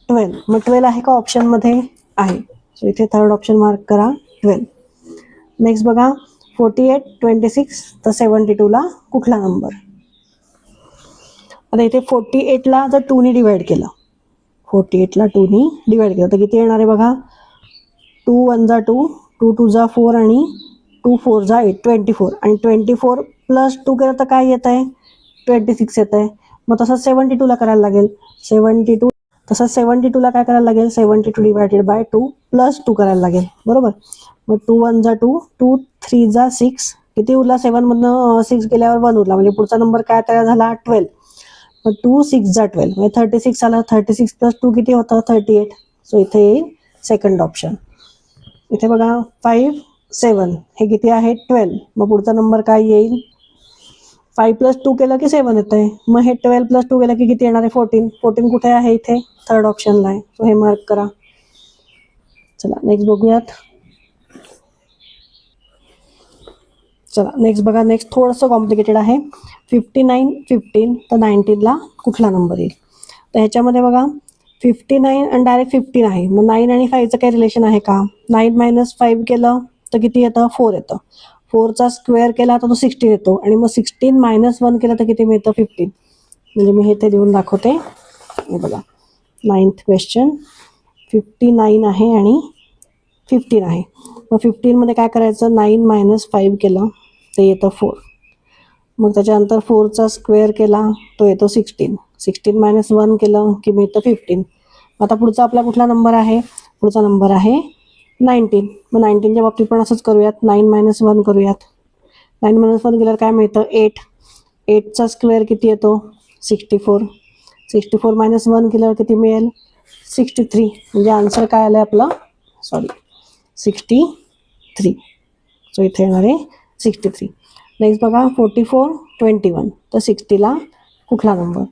12. मग 12 आहे का ऑप्शनमध्ये, आहे. सो इथे थर्ड ऑप्शन मार्क करा, 12. नेक्स्ट बघा, 48 26 तर 72ला कुठला नंबर. आता इथे 48ला जर 2ने डिवाइड केलं, 48ला 2ने डिवाइड केलं तर किती येणार आहे बघा. 2 1 जा 2, 2 2 जा 4 आणि 2 4 जा 8, 24. आणि 24 प्लस 2 केलं तर काय येत आहे, 26 येत आहे. मग तसंच 72ला करायला लागेल. 72ला काय करायला लागेल, 72 डिवायडेड बाय 2 प्लस 2 करायला लागेल, बरोबर. मग 2 1 जा 2, 2 3 जा 6, किती उरला, 7 मधनं 6 गेल्यावर 1 उरला, म्हणजे पुढचा नंबर काय तयार झाला, 12. मग 2 6 जा 12 म्हणजे 36 आला. 36 प्लस 2 किती होतं, 38. सो इथे येईल सेकंड ऑप्शन. इथे बघा 5 7 हे किती आहे, 12. मग पुढचा नंबर काय येईल, 5 प्लस 2 केलं की 7 येत आहे. मग हे 12 प्लस 2 केलं की किती येणार आहे, 14. 14 कुठे आहे, इथे थर्ड ऑप्शनला आहे. सो हे मार्क करा. चला नेक्स्ट बघूयात. चला नेक्स्ट बघा, नेक्स्ट थोडंसं कॉम्प्लिकेटेड आहे. 59 15 तर 19ला कुठला नंबर येईल. तर ह्याच्यामध्ये बघा 59 आणि डायरेक्ट 15 आहे. मग 9 आणि 5चं काही रिलेशन आहे का. 9 मायनस 5 केलं तर किती येतं, 4 येतं. 4चा स्क्वेअर केला तर तो 16 येतो. आणि मग 16 मायनस 1 केलं तर किती मिळतं, 15. म्हणजे मी हे ते देऊन दाखवते. हे बघा 9th क्वेश्चन 59 आहे आणि 15 आहे. मग 15मध्ये काय करायचं, 9 मायनस 5 केलं ते येतं 4. मग त्याच्यानंतर 4चा स्क्वेअर केला तो येतो 16. 16 मायनस 1 केलं की मिळतं 15. आता पुढचा आपला कुठला नंबर आहे, पुढचा नंबर आहे 19. मग 19च्या बाबतीत पण असंच करूयात, 9 मायनस 1 करूयात. 9 मायनस 1 केल्यावर काय मिळतं, 8. 8चा स्क्वेअर किती येतो, 64. 64 मायनस 1 केल्यावर किती मिळेल, 63. म्हणजे आन्सर काय आलं आपलं, 63. सो इथे येणार आहे 63. नेक्स्ट बघा 44 21 तर 60ला कुठला नंबर.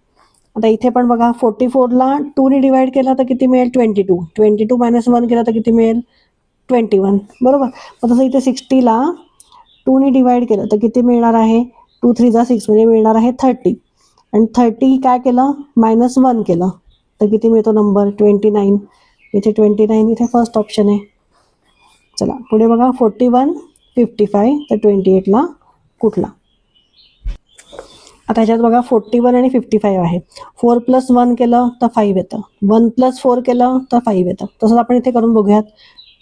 आता इथे पण बघा 44ला 2ने डिवाइड केला तर किती मिळेल, 22. 22 मायनस 1 केला तर किती मिळेल, 21, बरोबर. मग तसं इथे 60ला 2ने डिवाइड केलं तर किती मिळणार आहे, 2 3 जा 6 म्हणजे मिळणार आहे 30. आणि 30 काय केलं, मायनस 1 केलं तर किती मिळतो नंबर, 29. इथे 29 इथे फर्स्ट ऑप्शन आहे. चला पुढे बघा 41 55 तर 28ला कुठला. आता ह्याच्यात बघा 41 आणि 55 आहे. 4 प्लस 1 केलं तर 5 येतं. 1 प्लस 4 केलं तर 5 येतं. तसंच आपण इथे करून बघूयात.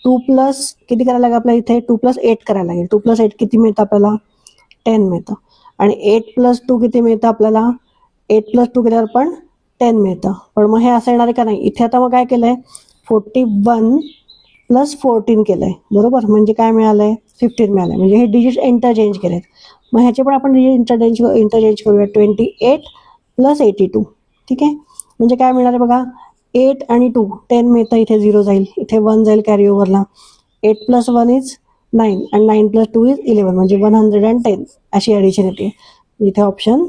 2 प्लस किती करायला लागेल आपल्याला, इथे 2 प्लस 8 करायला लागेल. 2 प्लस 8 किती मिळतं आपल्याला, 10 मिळतं. आणि 8 प्लस 2 किती मिळतं आपल्याला, 8 प्लस 2 केल्यावर पण 10 मिळतं. पण मग हे असं येणार आहे का नाही. इथे आता मग काय केलंय, 41 प्लस 14 केलंय, बरोबर. म्हणजे काय मिळालंय, 15 मिळालंय. म्हणजे हे डिजिट इंटरचेंज केलेत. मग ह्याचे पण आपण डिजिट इंटरचेंज करूया. 28 प्लस 82, ठीक आहे. म्हणजे काय मिळणार आहे बघा, 8 आणि 2 10 मिळतं. इथे 0 जाईल, इथे 1 जाईल कॅरी ओव्हरला. 8 प्लस 1 इज 9 आणि 9 प्लस 2 इज 11 म्हणजे 110 अशी ॲडिशन येते. इथे ऑप्शन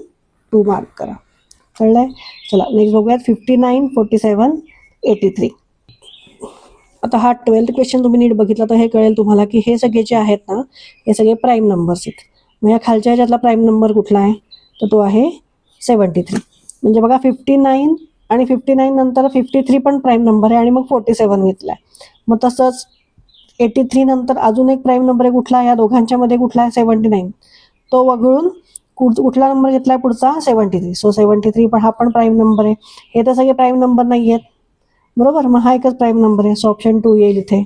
2 मार्क करा. कळलंय. चला नेक्स्ट बघूयात 59 47 83. आता हा 12th क्वेश्चन तुम्ही नीट बघितला तर हे कळेल तुम्हाला की हे सगळे जे आहेत ना, हे सगळे प्राईम नंबर्स आहेत. मग या खालच्या ह्याच्यातला प्राईम नंबर कुठला आहे, तर तो आहे 73. म्हणजे बघा 59 आणि 59 नंतर 53 पण प्राईम नंबर आहे आणि मग 47 घेतला आहे. मग तसंच 83 नंतर अजून एक प्राईम नंबर आहे कुठला, या दोघांच्या मध्ये कुठला आहे, 79. तो वगळून कुठला नंबर घेतलाय पुढचा, 73. सो 73 पण हा पण प्राईम नंबर आहे. हे तर सगळे प्राईम नंबर नाही आहेत, बरोबर. मग हा एकच प्राईम नंबर आहे. सो ऑप्शन 2 येईल इथे.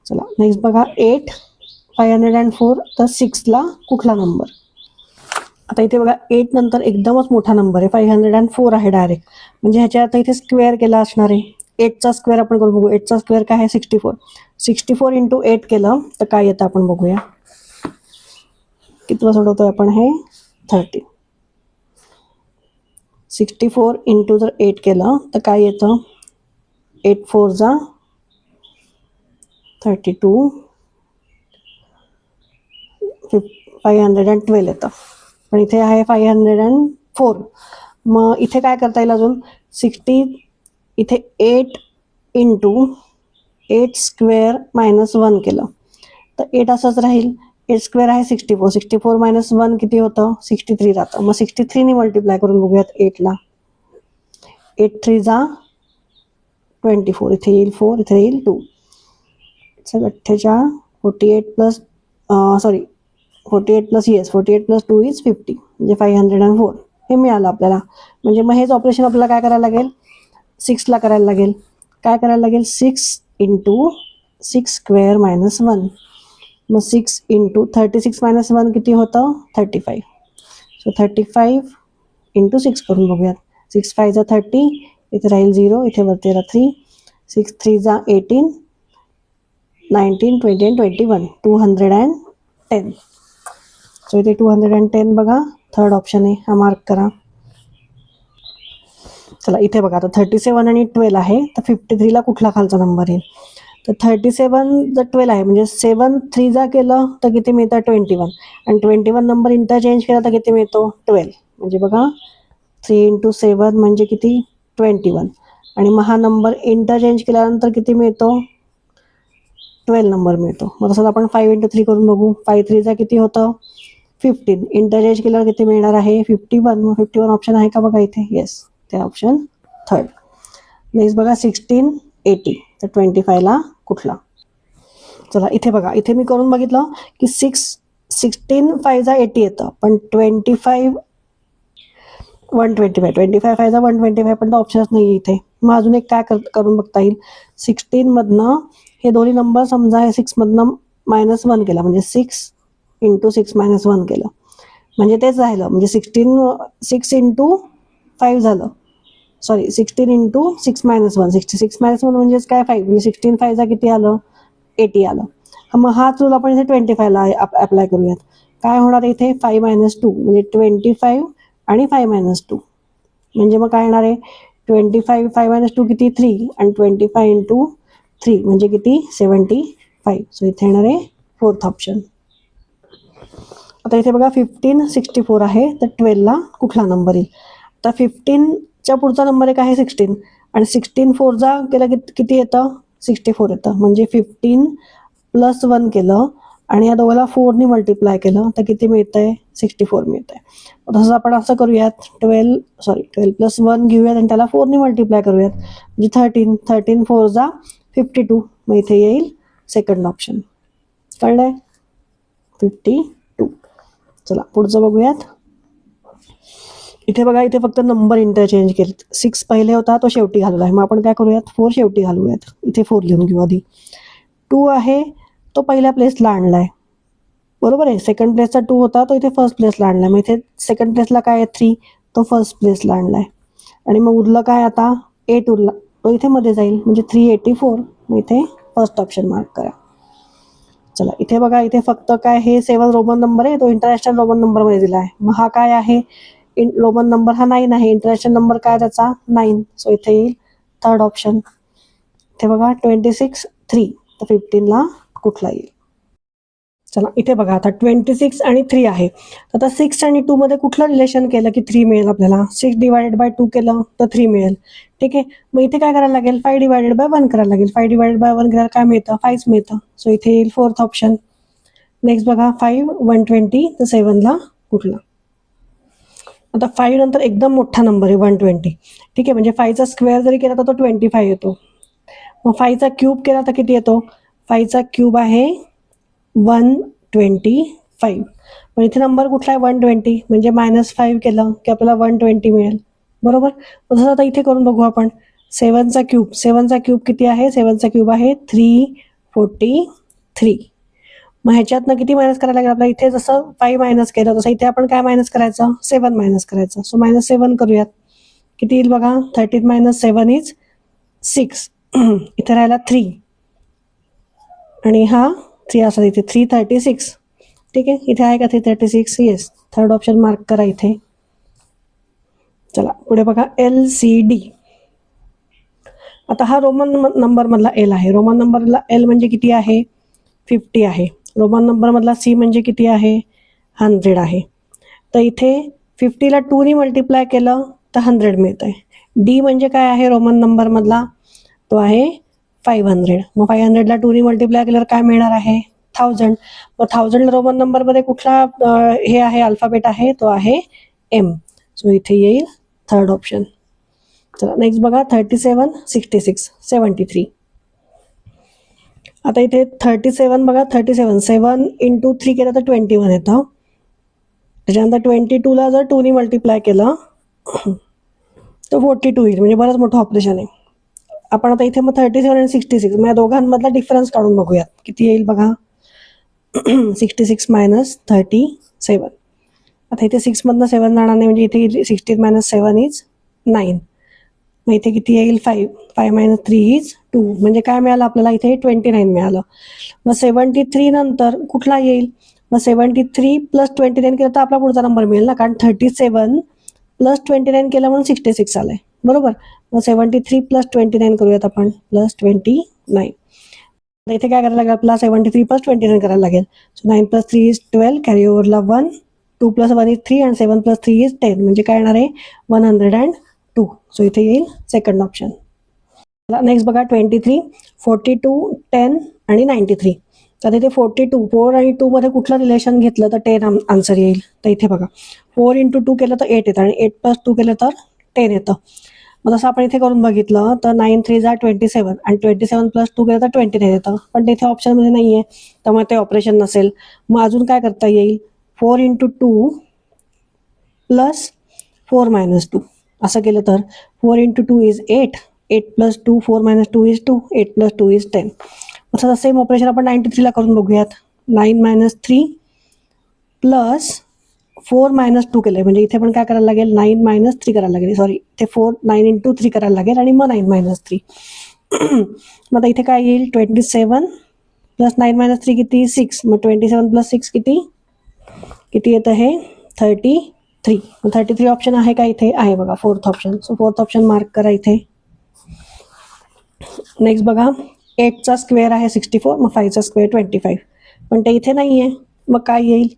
चला नेक्स्ट बघा 8 504 तर 6ला कुठला नंबर. आता इथे बघा 8 नंतर एकदमच मोठा नंबर आहे, 504 आहे डायरेक्ट. म्हणजे ह्याच्या आता इथे स्क्वेअर केला असणार आहे. 8चा स्क्वेअर आपण करून बघू. 8चा स्क्वेअर काय आहे 64. 64 इंटू 8 केलं तर काय येतं आपण बघूया. किती सोडवतोय आपण हे 30. 64 इंटू जर 8 केलं तर काय येतं 8 4 जा 32 512 येतं. पण इथे आहे 504. मग इथे काय करता येईल अजून 60 इथे 8 इंटू 8 स्क्वेअर मायनस 1 केलं तर 8 असंच राहील. 8 स्क्वेअर आहे 64. 64 मायनस 1 किती होतं 63 राहतं. मग 63 मल्टिप्लाय करून बघूयात 8ला. 8 3 जा 24. इथे येईल 4, इथे येईल 2. 48 48 प्लस 48 प्लस 48 प्लस 2 इज 50 म्हणजे 504 हे मिळालं आपल्याला. म्हणजे मग हेच ऑपरेशन आपल्याला काय करायला लागेल 6ला करायला लागेल. काय करायला लागेल 6 इंटू 6 स्क्वेअर मायनस 1. मग 6 इंटू 36 मायनस 1 किती होतं 35. सो 35 इंटू 6 करून बघूयात. 6 5 जा 30 इथे राहील 0 इथे वरती राहा 3. 6 3 जा 18 19 20 and 21 210. सो इथे 210 बघा थर्ड ऑप्शन आहे हा मार्क करा. चला इथे बघा आता 37 आणि 12 आहे तर 53ला कुठला खालचा नंबर येईल. तर 37 जर 12 आहे म्हणजे 7 3 जा केलं तर किती मिळतं 21 आणि 21 नंबर इंटरचेंज केला तर किती मिळतो 12. म्हणजे बघा 3 इंटू 7 म्हणजे किती 21 आणि मग हा नंबर इंटरचेंज केल्यानंतर किती मिळतो 12 नंबर मिळतो. मग तसंच आपण 5 इंटू 3 करून बघू. 5 3 जा किती होतं 15. इंटरचेंज केल्यावर किती मिळणार आहे 51. मग 51 ऑप्शन आहे का बघा इथे. येस ते ऑप्शन थर्ड. नेक्स्ट बघा 16 80 तर 25ला कुठला. चला इथे बघा इथे मी करून बघितलं की 16 5 जा 80 येतं पण 25 125 25 5 जा 125 पण ऑप्शनच नाही इथे. मग अजून एक काय करून बघता येईल 16 मधनं हे दोन्ही नंबर समजा हे 6 मधनं -1 केला म्हणजे 6 इंटू 6 मायनस 1 केलं म्हणजे तेच राहिलं म्हणजे 6 इंटू 5 झालं. सॉरी 16 इंटू 6 मायनस 1 66 मायनस 1 म्हणजेच काय 5 म्हणजे 16 5 जा किती आलं 80 आलं. मग हाच रूल आपण इथे 25ला अप्लाय करूयात. काय होणार इथे 5 मायनस 2 म्हणजे 25 आणि 5 मायनस 2 म्हणजे मग काय येणार आहे 25 5 मायनस 2 किती 3 आणि 25 इंटू 3 म्हणजे किती 75. सो इथे येणार आहे फोर्थ ऑप्शन. आता इथे बघा 15 64 आहे तर 12ला कुठला नंबर येईल. आता 15च्या पुढचा नंबर एक आहे 16 आणि 16 4 जा केलं किती येतं 64 येतं म्हणजे 15 प्लस 1 केलं आणि या दोघाला 4ने मल्टिप्लाय केलं तर किती मिळतंय 64 मिळतंय. तसंच आपण असं करूयात 12 प्लस 1 घेऊयात आणि त्याला 4ने मल्टिप्लाय करूयात म्हणजे 13 4 जा 52 मग इथे येईल सेकंड ऑप्शन. कळलंय 52. चला पुढचं बघूयात. इथे बघा इथे फक्त नंबर इंटरचेंज केले. 6 पहिले होता तो शेवटी घालवला आहे. मग आपण काय करूयात 4 शेवटी घालूयात. इथे 4 लिहून घेऊ आधी. 2 आहे तो पहिल्या प्लेसला आणलाय बरोबर आहे. सेकंड प्लेसचा 2 होता तो इथे फर्स्ट प्लेसला आणलाय. मग इथे सेकंड प्लेसला काय आहे 3 तो फर्स्ट प्लेसला आणलाय आणि मग उरलं काय आता 8 उरला तो इथे मध्ये जाईल म्हणजे 384. मग इथे फर्स्ट ऑप्शन मार्क करा. चला इथे बघा इथे फक्त काय हे 7 रोमन नंबर आहे तो इंटरनॅशनल रोमन नंबर मध्ये दिला आहे. मग हा काय आहे रोमन नंबर हा 9 आहे. इंटरनॅशनल नंबर काय त्याचा 9. सो इथे येईल थर्ड ऑप्शन. इथे बघा 26 3 तर 15ला कुठला येईल. चला इथे बघा आता 26 आणि 3 आहे. आता 6 आणि 2 मध्ये कुठलं रिलेशन केलं की 3 मिळेल आपल्याला. 6 डिवायडेड बाय 2 केलं तर 3 मिळेल. ठीक आहे. मग इथे काय करायला लागेल 5 डिवायडेड बाय 1 करायला लागेल. 5 डिवायडेड बाय 1 केल्यावर काय मिळतं 5 मिळतं. सो इथे येईल फोर्थ ऑप्शन. नेक्स्ट बघा 5 120 तर 7ला कुठला. आता 5 नंतर एकदम मोठा नंबर आहे 120. ठीक आहे म्हणजे 5चा स्क्वेअर जरी केला तर तो 25 येतो. मग 5चा क्यूब केला तर किती येतो 5चा क्यूब आहे 125. पण इथे नंबर कुठला आहे 120 म्हणजे -5 केलं की आपल्याला 120 मिळेल बरोबर. तसंच आता इथे करून बघू आपण 7चा क्यूब किती आहे 7चा क्यूब आहे 343. मग ह्याच्यातनं किती मायनस करायला लागेल आपल्याला. इथे जसं 5 मायनस केलं तसं इथे आपण काय मायनस करायचं 7 मायनस करायचं. सो -7 करूयात किती येईल बघा 13 - 7 इज 6 इथे राहिला 3 आणि हा 3 असा इथे 336. ठीक आहे, इथे आहे का 336? येस, थर्ड ऑप्शन मार्क करा इथे. चला पुढे बघा LCD. आता हा रोमन नंबर मधला एल आहे. रोमन नंबरला एल म्हणजे किती आहे? 50 आहे. रोमन नंबर मधला सी म्हणजे किती आहे? 100 आहे. तर इथे 50ला 2ने मल्टिप्लाय केलं तर 100 मिळतंय. डी म्हणजे काय आहे रोमन नंबर मधला? तो आहे 500. मग 500ला 2ने मल्टिप्लाय केल्यावर काय मिळणार आहे? 1000. मग 1000 रोमन नंबरमध्ये कुठला हे आहे अल्फाबेट आहे? तो आहे एम. सो इथे येईल थर्ड ऑप्शन. चला नेक्स्ट बघा 37, 66, 73. आता इथे 37 बघा 37 7 इंटू 3 केलं तर 21 येतं. त्याच्यानंतर 22ला जर 2ने मल्टिप्लाय केलं तर 42 येईल. म्हणजे बरंच मोठं ऑपरेशन आहे. आपण आता इथे मग 37 आणि 66 मग या दोघांमधला डिफरन्स काढून बघूयात किती येईल बघा. 66 मायनस 37. आता इथे 6 मधनं 7 जाणार नाही म्हणजे इथे 16 मायनस 7 इज 9. मग इथे किती येईल? 5. 5 मायनस 3 इज 2. म्हणजे काय मिळालं आपल्याला इथे? 29 मिळालं. मग 73 नंतर कुठला येईल? मग 73 प्लस 29 केलं तर आपला पुढचा नंबर मिळेल ना, कारण 37 प्लस 29 केलं म्हणून 66 आलंय, बरोबर. मग 73 प्लस 29 करूयात आपण, प्लस 29. इथे काय करायला लागेल आपला? 73 प्लस 29 करायला लागेल. So 9 plus 3 is 12. कॅरी ओव्हरला 1. 2 प्लस 1 इज 3 आणि 7 प्लस 3 इज 10. म्हणजे काय येणार आहे? 102. सो इथे येईल सेकंड ऑप्शन. नेक्स्ट बघा 23, 42, 10 आणि 93. तर इथे 42 4 आणि 2 मध्ये कुठलं रिलेशन घेतलं तर 10 आन्सर येईल. तर इथे बघा 4 इंटू 2 केलं तर 8 येतं आणि 8 प्लस 2 केलं तर 10 येतं. मग तसं आपण इथे करून बघितलं तर 9 3 जा 27 आणि 27 प्लस 2 केलं तर 29 येतं. पण ते इथे ऑप्शनमध्ये नाही आहे, त्यामुळे ते ऑपरेशन नसेल. मग अजून काय करता येईल? 4 इंटू 2 प्लस 4 मायनस 2 असं केलं तर 4 into 2 is 8. 8 plus 2 4 minus 2 is 2. 8 plus 2 is 10. असं सेम ऑपरेशन आपण 93ला करून बघूयात. 9 मायनस 3 प्लस 4 मायनस 2 केलं म्हणजे इथे पण काय करायला लागेल? 9 मायनस 3 करायला लागेल. सॉरी, इथे 9 इंटू 3 करायला लागेल आणि मग 9 मायनस 3. मग आता इथे काय येईल? 27 प्लस 9 मायनस 3 किती? 6. मग 27 प्लस 6 किती येतं हे? 33. 33 ऑप्शन आहे का इथे? आहे बघा, fourth option. So fourth option mark करा इथे. नेक्स्ट बघा 8चा स्क्वेअर आहे 64. मग 5चा स्क्वेअर 25. पण ते इथे नाही आहे. मग काय येईल?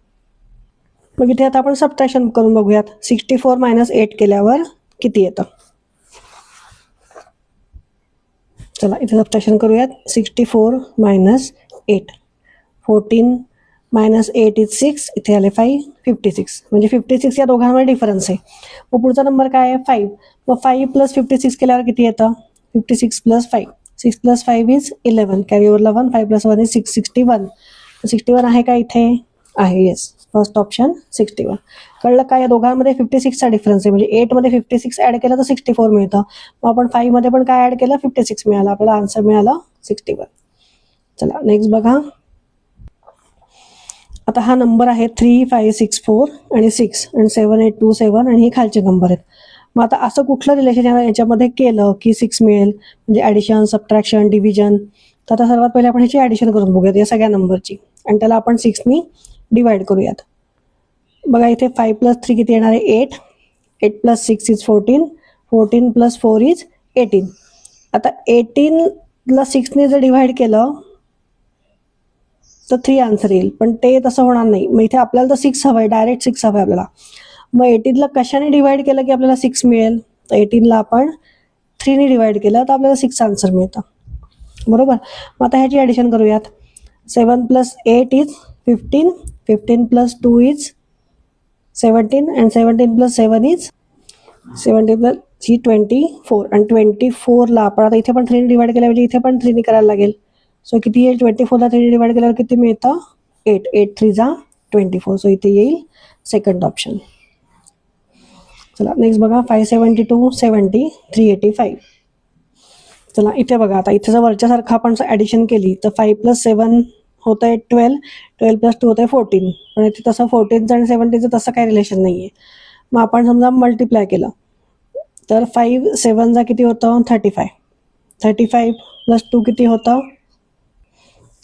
मग इथे आता आपण सबट्रॅक्शन करून बघूयात. 64 मायनस 8 केल्यावर किती येतं? चला इथे सबट्रॅक्शन करूयात. 64 मायनस 8. 14 minus 8 is 6. इथे आले 5. 56. म्हणजे 56 या दोघांमध्ये डिफरन्स आहे. मग पुढचा नंबर काय आहे? 5. मग 5 प्लस 56 केल्यावर किती येतं? 56 प्लस 5. 6 plus 5 is 11. कॅरी ओव्हरला 1. 5 प्लस 1 इज 6. 61. 61 आहे का इथे? आहे. Yes, first option 61. कळलं का? या दोघांमध्ये 56चा डिफरन्स आहे. म्हणजे 8 मध्ये 56 ऍड केलं तर 64 मिळतं. मग आपण 5 मध्ये पण काय ऍड केलं? 56 मिळालं. आपल्याला आन्सर मिळाला 61. चला नेक्स्ट बघा. आता हा नंबर आहे 3 5 6 4 आणि 6 आणि 7 8 2 7 आणि हे खालचे नंबर आहेत. मग आता असं कुठलं रिलेशन याच्यामध्ये केलं की 6 मिळेल? म्हणजे ॲडिशन, सबट्रॅक्शन, डिव्हिजन. तर आता सर्वात पहिले आपण ह्याची ॲडिशन करून बघूयात या सगळ्या नंबरची आणि त्याला आपण 6नी डिवाइड करूयात. बघा इथे 5 प्लस 3 किती येणार आहे? 8. 8 प्लस 6 इज 14. 14 plus 4 is 18. आता 18ला 6ने जर डिवाइड केलं तर 3 आन्सर येईल. पण ते तसं होणार नाही. मग इथे आपल्याला तर 6 हवं आहे, डायरेक्ट 6 हवं आहे आपल्याला. मग 18ला कशाने डिवाइड केलं की आपल्याला 6 मिळेल? तर 18ला आपण 3ने डिवाइड केलं तर आपल्याला 6 आन्सर मिळतं, बरोबर. मग आता ह्याची ॲडिशन करूयात. 7 plus 8 is 15. 15 plus 2 is 17 and 17 plus 7 is 17 plus 24 आणि 24ला आपण आता इथे पण 3ने डिवाइड केलं म्हणजे इथे पण 3ने करायला लागेल. सो किती येईल? 24ला 3ने डिवाइड केल्यावर किती मिळतं? 8. 8 3 जा 24. सो इथे येईल सेकंड ऑप्शन. चला नेक्स्ट बघा 572 70 385. चला इथे बघा, आता इथे जर वरच्यासारखं आपण ॲडिशन केली तर 5 प्लस 7 होतं आहे 12. 12 प्लस 2 होतं आहे 14. पण इथे तसं 14चं आणि 17चं तसं काही रिलेशन नाही आहे. मग आपण समजा मल्टिप्लाय केलं तर 5 7 जा किती होतं? 35. 35 प्लस 2 किती होतं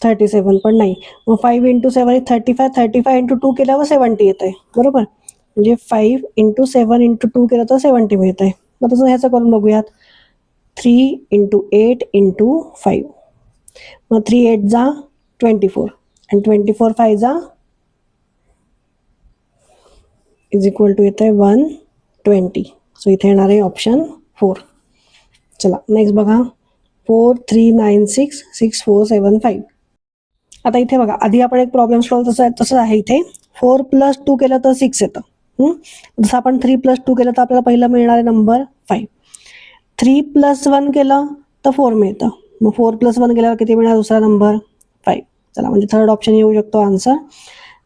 37, पण नाही. मग 5 इंटू 7 इज 35, 35 इंटू 2 केल्यावर 70 येत आहे, बरोबर. म्हणजे 5 इंटू 7 इंटू 2 केलं तर 70 मिळत आहे. मग तसं ह्याचं करून बघूयात. 3 इंटू 8 इंटू 5, मग 3 8 जा 24 आणि 24 5 जा इज इक्वल टू येत आहे 120. सो इथे येणार आहे ऑप्शन 4. चला नेक्स्ट बघा. 4 3 9 6 6 4 7 5. आता इथे बघा, आधी आपण एक प्रॉब्लेम सॉल्व्ह तसं आहे. इथे 4 प्लस 2 केलं तर 6 येतं. जसं आपण 3 प्लस 2 केलं तर आपल्याला पहिला मिळणारे नंबर 5. 3 प्लस 1 केलं तर 4 मिळतं. मग 4 प्लस 1 केल्यावर किती मिळणार दुसरा नंबर 5. चला म्हणजे थर्ड ऑप्शन येऊ शकतो आन्सर.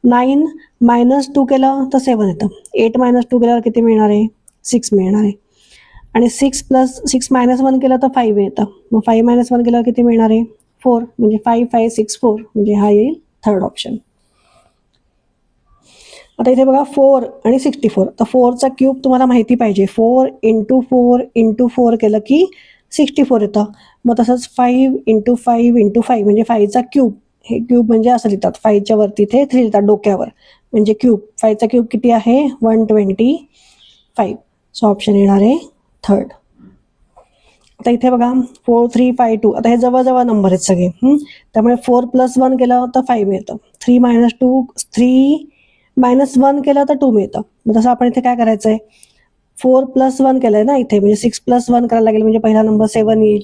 9 मायनस 2 केलं तर 7 येतं. 8 मायनस 2 केल्यावर किती मिळणार आहे 6 मिळणार आहे. आणि 6 प्लस 6 मायनस 1 केलं तर 5 येतं. मग 5 मायनस 1 केल्यावर किती मिळणार आहे 4. म्हणजे 5 5 6 4, म्हणजे हा येईल थर्ड ऑप्शन. आता इथे बघा 4 आणि 64. तर 4चा क्यूब तुम्हाला माहिती पाहिजे. 4 इंटू 4 इंटू 4 केलं की 64 येतं. मग तसंच 5 इंटू 5 इंटू 5 म्हणजे 5चा क्यूब. हे क्यूब म्हणजे असं लिहितात, 5च्या वरती इथे 3 लिहितात डोक्यावर, म्हणजे क्यूब. 5चा क्यूब किती आहे 125. सो ऑप्शन येणार आहे थर्ड. आता इथे बघा 4 3 5 2. आता हे जवळजवळ नंबर आहेत सगळे. त्यामुळे 4 प्लस 1 केलं तर 5 मिळतं. 3 मायनस 2 3 मायनस 1 केलं तर 2 मिळतं. मग तसं आपण इथे काय करायचं आहे 4 प्लस 1 केलंय ना इथे, म्हणजे 6 प्लस 1 करायला लागेल, म्हणजे पहिला नंबर 7 येईल.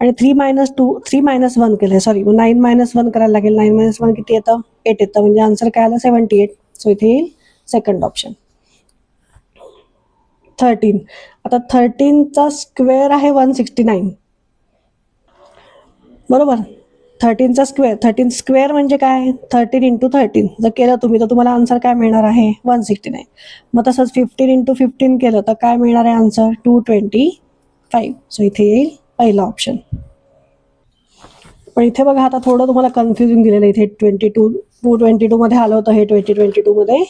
आणि 3 मायनस 1 केलंय, सॉरी 9 मायनस 1 करायला लागेल. 9 मायनस 1 किती येतं 8 येतं, म्हणजे आन्सर काय आलं 78. सो इथे येईल सेकंड ऑप्शन. 13. आता 13चा स्क्वेअर आहे 169, बरोबर. 13चा स्क्वेअर, 13 स्क्वेअर म्हणजे काय 13 इंटू 13 जर केलं तुम्ही तर तुम्हाला आन्सर काय मिळणार आहे 169. मग तसंच 15 इंटू 15 केलं तर काय मिळणार आहे आन्सर 225. सो इथे येईल पहिला ऑप्शन. पण इथे बघा आता थोडं तुम्हाला कन्फ्युजन दिलेलं आहे. इथे 222 मध्ये आलं होतं हे 2022 मध्ये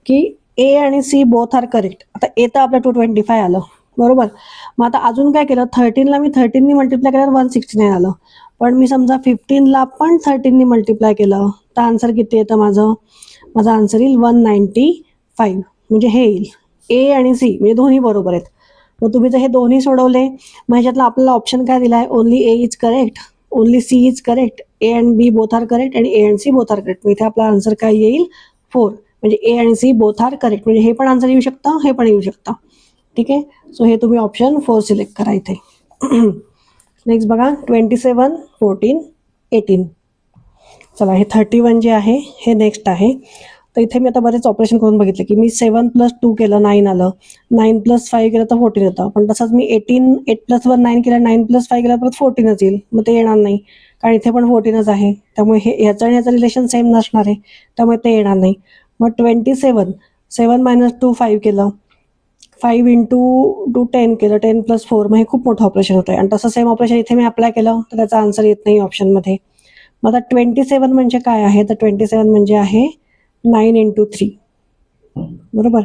की ए आणि सी बोथ आर करेक्ट. आता ए तर आपलं 225 आलं, बरोबर. मग आता अजून काय केलं 13ला मी 13नी मल्टिप्लाय केल्यावर 169 आलं. पण मी समजा 15ला पण 13नी मल्टिप्लाय केलं तर आन्सर किती येतं माझं आन्सर येईल 195. म्हणजे हे येईल ए आणि सी म्हणजे दोन्ही बरोबर आहेत. मग तुम्ही जर हे दोन्ही सोडवले मग ह्याच्यातला आपल्याला ऑप्शन काय दिला आहे only A is correct, only C is correct, A and B both are correct आणि A and C both are correct. इथे आपला आन्सर काय येईल 4. म्हणजे ए आणि सी बोथ आर करेक्ट, म्हणजे हे पण आन्सर येऊ शकतं हे पण येऊ शकतं. ठीक आहे. सो हे तुम्ही ऑप्शन 4 सिलेक्ट करा इथे. नेक्स्ट बघा 27 14 18. चला हे 31 जे आहे हे नेक्स्ट आहे. तर इथे मी आता बरेच ऑपरेशन करून बघितले की मी 7 प्लस 2 केलं 9 आलं, 9 प्लस 5 केलं तर 14 येतं. पण तसंच मी 8 प्लस 1 9 केलं, 9 प्लस 5 केलं परत 14च येईल. मग ते येणार नाही कारण इथे पण 14च आहे. त्यामुळे हे ह्याचं आणि ह्याचं रिलेशन सेम नसणार आहे, त्यामुळे ते येणार नाही. मग 27 7 मायनस 2 5 केलं, 5 इंटू 2 10 केलं, 10 प्लस 4. मग हे खूप मोठं ऑपरेशन होतं आहे. आणि तसं सेम ऑपरेशन इथे मी अप्लाय केलं तर त्याचा आन्सर येत नाही ऑप्शनमध्ये. मग आता 27 म्हणजे काय आहे तर 27 म्हणजे आहे 9 इंटू 3, बरोबर.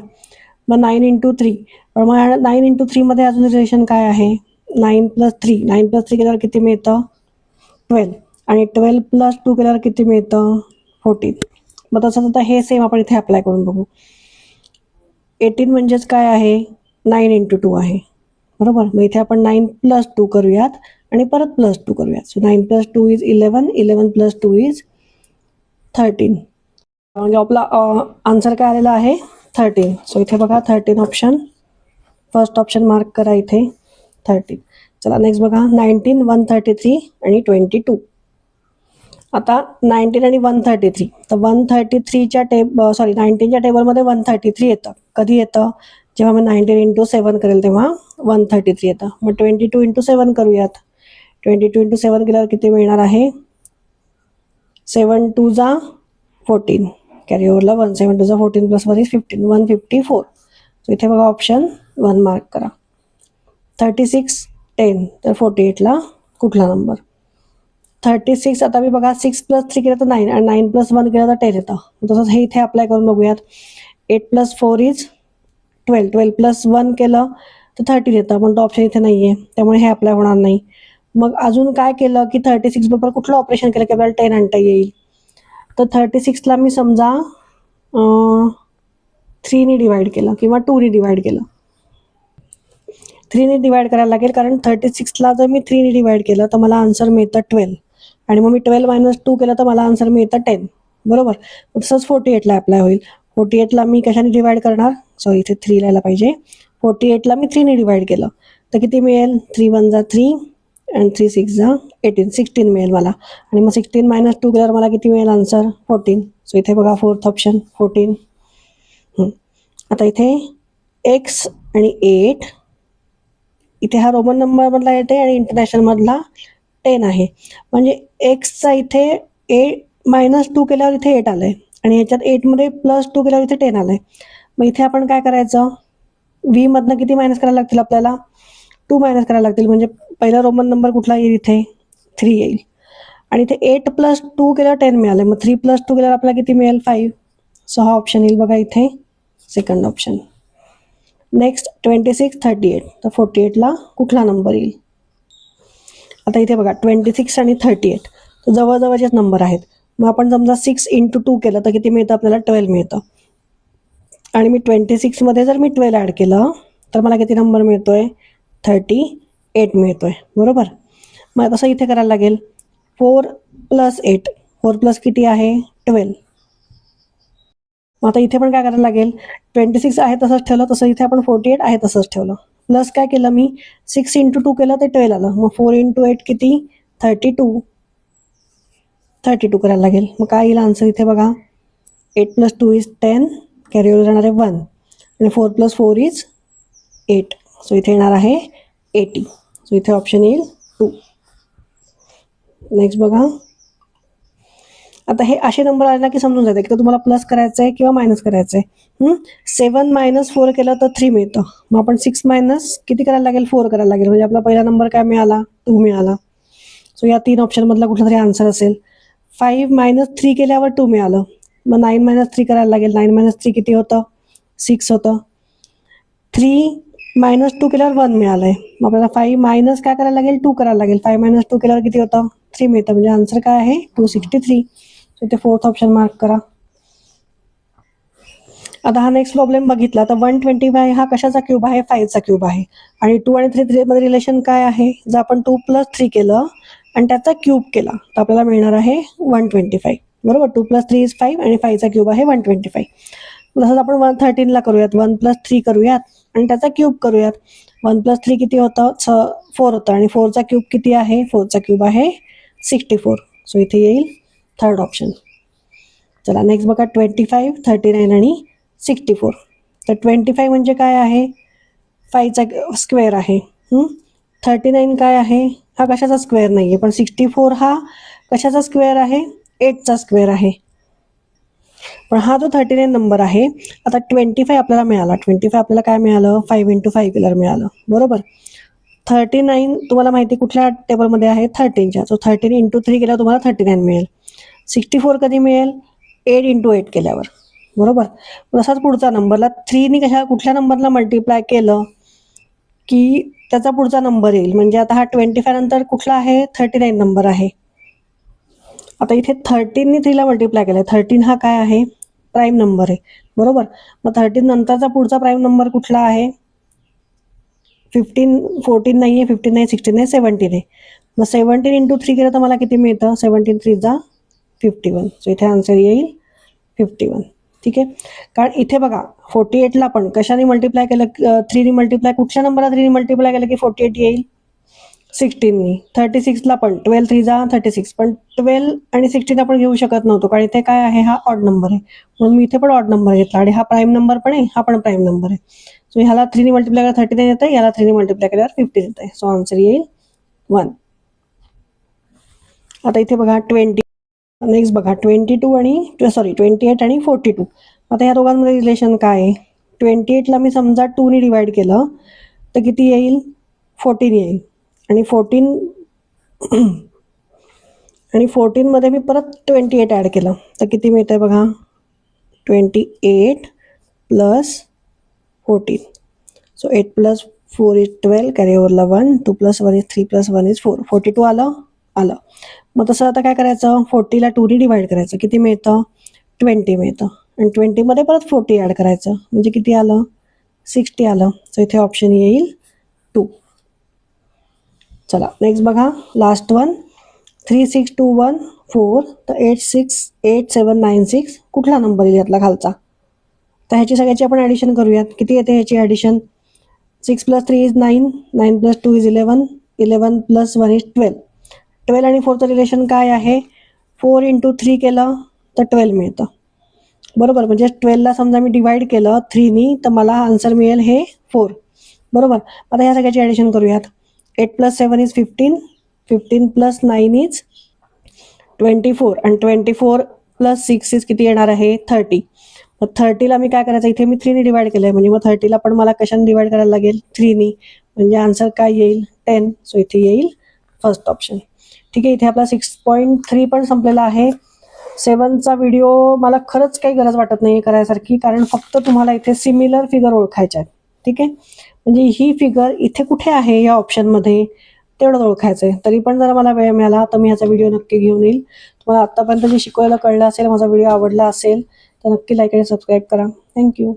मग 9 इंटू 3, मग 9 इंटू 3 मध्ये अजून रिलेशन काय आहे 9 प्लस 3. 9 प्लस 3 केल्यावर किती मिळतं 12. आणि 12 प्लस 2 केल्यावर किती मिळतं 14. मग तसंच आता हे सेम आपण इथे अप्लाय करून बघू. 18 म्हणजेच काय आहे 9 इंटू 2 आहे, बरोबर. मग इथे आपण 9 प्लस 2 करूयात आणि परत प्लस 2 करूयात. So 9 plus 2 is 11, 11 plus 2 is 13. म्हणजे आपला आन्सर काय आलेला आहे 13. सो इथे बघा 13 ऑप्शन, फर्स्ट ऑप्शन मार्क करा इथे 13. चला नेक्स्ट बघा 19 133 आणि 22. आता 19 आणि 133. तर 133च्या 19च्या टेबलमध्ये 133 येतं. कधी येतं जेव्हा मी 19 इंटू 7 करेल तेव्हा 133 येतं. मग 22 इंटू 7 करूयात. 22 इंटू 7 केल्यावर किती मिळणार आहे 7 2 जा 14, कॅरी ओव्हरला 1, 7 2 जा 14 प्लस 1 इज 15, 154. सो इथे बघा ऑप्शन 1 मार्क करा. 36 10 तर 48ला कुठला नंबर 36. आता मी बघा 6 प्लस 3 केलं तर 9 आणि 9 प्लस 1 केलं तर 10 येतं. तसंच हे इथे अप्लाय करून बघूयात. 8 प्लस 4 इज 12, 12 प्लस 1 केलं तर 13 येतं, पण तो ऑप्शन इथे नाही आहे त्यामुळे हे अप्लाय होणार नाही. मग अजून काय केलं की 36 बरोबर कुठलं ऑपरेशन केलं की आपल्याला 10 आणता येईल. तर 36ला मी समजा 3ने डिवाइड केलं किंवा 2ने डिवाइड केलं. 3ने डिवाइड करायला लागेल, कारण 36ला जर मी 3ने डिवाइड केलं तर मला आन्सर मिळतं 12, आणि मग मी 12 - 2 केलं तर मला आन्सर मिळतं 10. बरोबर. तसंच 48ला अप्लाय होईल. 48ला मी कशाने डिवाइड करणार, सॉरी इथे 3 लिहायला पाहिजे. 48ला मी 3ने डिवाइड केलं तर किती मिळेल, 3 1 जा 3 आणि 3 6 जा 18, 16 मिळेल मला. आणि मग 16 - 2 केल्यावर मला किती मिळेल आन्सर, 14. सो इथे बघा फोर्थ ऑप्शन 14. आता इथे x आणि 8, इथे हा रोमन नंबर मधला 8 आहे आणि इंटरनॅशनल मधला 10 आहे. म्हणजे एक्सचा इथे 8 - 2 केल्यावर इथे 8 आलंय आणि ह्याच्यात 8 मध्ये +2 केल्यावर इथे 10 आलंय. मग इथे आपण काय करायचं, v मधनं किती मायनस करायला लागतील आपल्याला, 2 मायनस करायला लागतील. म्हणजे पहिला रोमन नंबर कुठला येईल, इथे 3 येईल. आणि इथे 8 + 2 केल्यावर 10 मिळालं. मग 3 + 2 केल्यावर आपल्याला किती मिळेल, 5. सो हा ऑप्शन येईल बघा इथे, सेकंड ऑप्शन. नेक्स्ट 26 38, तर 48ला कुठला नंबर येईल. आता इथे बघा 26 आणि 38 तर जवळजवळचेच नंबर आहेत. मग आपण समजा 6 × 2 केलं तर किती मिळतं आपल्याला, 12 मिळतं. आणि मी 26 मध्ये जर मी 12 ॲड केलं तर मला किती नंबर मिळतोय, 38 मिळतोय. बरोबर. मग तसं इथे करायला लागेल, 4 + 8, 4 + किती आहे, 12. मग आता इथे पण काय करायला लागेल, 26 आहे तसंच ठेवलं, तसं इथे आपण 48 आहे तसंच ठेवलं. प्लस काय केलं मी, 6 × 2 केलं ते 12 आलं. मग 4 × 8 किती, 32 करायला लागेल. मग काय येईल आन्सर इथे बघा, 8 + 2 = 10, कॅरी ओव्हर जाणार आहे 1, आणि 4 + 4 = 8. सो इथे येणार आहे 80. सो इथे ऑप्शन येईल 2. नेक्स्ट बघा. आता हे असे नंबर आले ना की समजून जाते की तुम्हाला प्लस करायचं आहे किंवा मायनस करायचं आहे. 7 - 4 केलं तर 3 मिळतं. मग आपण 6 मायनस किती करायला लागेल, 4 करायला लागेल. म्हणजे आपला पहिला नंबर काय मिळाला, 2 मिळाला. सो या 3 ऑप्शन मधला कुठला तरी आन्सर असेल. 5 - 3 केल्यावर 2 मिळालं. मग 9 - 3 करायला लागेल. 9 - 3 किती होतं, 6 होतं. 3 - 2 केल्यावर 1 मिळालंय. मग आपल्याला 5 मायनस काय करायला लागेल, 2 करायला लागेल. 5 - 2 केल्यावर किती होतं, 3 मिळतं. म्हणजे आन्सर काय आहे, 263. सो इथे फोर्थ ऑप्शन मार्क करा. आता हा नेक्स्ट प्रॉब्लेम बघितला तर 125 हा कशाचा क्यूब आहे, 5चा क्यूब आहे. आणि 2 आणि 3 मध्ये रिलेशन काय आहे, जर आपण 2 + 3 केलं आणि त्याचा क्यूब केला तर आपल्याला मिळणार आहे 125. बरोबर. 2 + 3 = 5 आणि 5चा क्यूब आहे 125. तसंच आपण 113ला करूयात, 1 + 3 करूयात आणि त्याचा क्यूब करूयात. 1 + 3 किती होतं, 4 होतं, आणि 4चा क्यूब किती आहे, 4चा क्यूब आहे 64. सो इथे येईल थर्ड ऑप्शन. चला नेक्स्ट बघा, 25, 39 आणि 64. तर 25 म्हणजे काय आहे, 5चा स्क्वेअर आहे. 39 काय आहे, हा कशाचा स्क्वेअर नाही आहे. पण 64 हा कशाचा स्क्वेअर आहे, 8चा स्क्वेअर आहे. पण हा जो 39 नंबर आहे, आता 25 आपल्याला मिळाला. 25 आपल्याला काय मिळालं, 5 × 5 केल्यावर मिळालं. बरोबर. 39 तुम्हाला माहिती कुठल्या टेबलमध्ये आहे, 13च्या. सो 13 × 3 केल्यावर तुम्हाला 39 मिळेल. 64 कधी मिळेल, 8 × 8 केल्यावर. बरोबर. तसाच पुढचा नंबरला 3ने कुठल्या नंबरला मल्टिप्लाय केलं की त्याचा पुढचा नंबर येईल. म्हणजे आता हा 25 नंतर कुठला आहे, 39 नंबर आहे. आता इथे 13ने 3ला मल्टिप्लाय केलं. 13 हा काय आहे, प्राईम नंबर आहे. बरोबर. मग 13 नंतरचा पुढचा प्राईम नंबर कुठला आहे, 15, 14 नाही आहे, 15 नाही, 16 नाही, 17 आहे. मग 17 × 3 केलं तर मला किती मिळतं, 17 3 जा 51. सो इथे आन्सर येईल 51. ठीक आहे. कारण इथे बघा 48ला पण कशाने मल्टिप्लाय केलं, 3ने मल्टिप्लाय, कुठच्या नंबरला 3ने मल्टिप्लाय केलं की 48 येईल, 16नी. 36ला पण 12 3 जा 36. पण 12 आणि 16 आपण घेऊ शकत नव्हतो, कारण इथे काय आहे, हा ऑड नंबर आहे. म्हणून मी इथे पण ऑड नंबर घेतला. आणि हा प्राईम नंबर पण आहे, हा पण प्राईम नंबर आहे. सो ह्याला 3ने मल्टिप्लाय केल्यावर 39 येतं, याला 3ने मल्टिप्लाय केल्यावर 15 येतं. सो आन्सर येईल 1. आता इथे बघा 20. नेक्स्ट बघा 28 आणि 42. आता या दोघांमध्ये रिलेशन काय आहे, 28ला मी समजा 2ने डिवाइड केलं तर किती येईल, 14 येईल. आणि 14 मध्ये मी परत 28 ॲड केलं तर किती मिळतंय बघा, 28 + 14. सो 8 + 4 is 12, कॅरी ओव्हरला 1, 2 + 1 is 3 + 1 is 4. 42 आलं. मग तसं आता काय करायचं, 40ला 2ने डिवाइड करायचं. किती मिळतं? 20 मिळतं. आणि 20मध्ये परत 40 ॲड करायचं, म्हणजे किती आलं? 60 आलं. सो इथे ऑप्शन येईल 2. चला नेक्स्ट बघा, लास्ट वन. 3621 4, तर 868796 कुठला नंबर येईल यातला खालचा? तर ह्याची सगळ्याची आपण ॲडिशन करूयात. किती येते ह्याची ॲडिशन? 6 + 3 is 9, 9 + 2 is 11, 11 + 1 is 12. 12 आणि 4चं रिलेशन काय आहे? 4 × 3 केलं तर 12 मिळतं. बरोबर, म्हणजे 12ला समजा मी डिवाइड केलं 3नी, तर मला आन्सर मिळेल हे 4. बरोबर. आता ह्या सगळ्याची ॲडिशन करूयात. 8 + 7 is 15, 15 + 9 is 24, आणि 24 + 6 is किती येणार आहे? 30. मग 30ला मी काय करायचं, इथे मी 3ने डिवाइड केलं आहे, म्हणजे मग 30ला पण मला कशाने डिवाइड करायला लागेल? 3नी. म्हणजे आन्सर काय येईल? 10. सो इथे येईल फर्स्ट ऑप्शन. ठीक आहे, इथे आपला 6.3 पण संपलेला आहे. 7चा व्हिडिओ मला खरंच काही गरज वाटत नाही करायसारखी, कारण फक्त तुम्हाला इथे सिमिलर फिगर ओळखायच्या आहेत. ठीक आहे, म्हणजे ही फिगर इथे कुठे आहे या ऑप्शनमध्ये तेवढं ओळखायचं आहे. तरी पण जर मला वेळ मिळाला तर मी ह्याचा व्हिडिओ नक्की घेऊन येईल. तुम्हाला आत्तापर्यंत जे शिकवायला कळलं असेल, माझा व्हिडिओ आवडला असेल, तर नक्की लाईक आणि सबस्क्राईब करा. थँक्यू.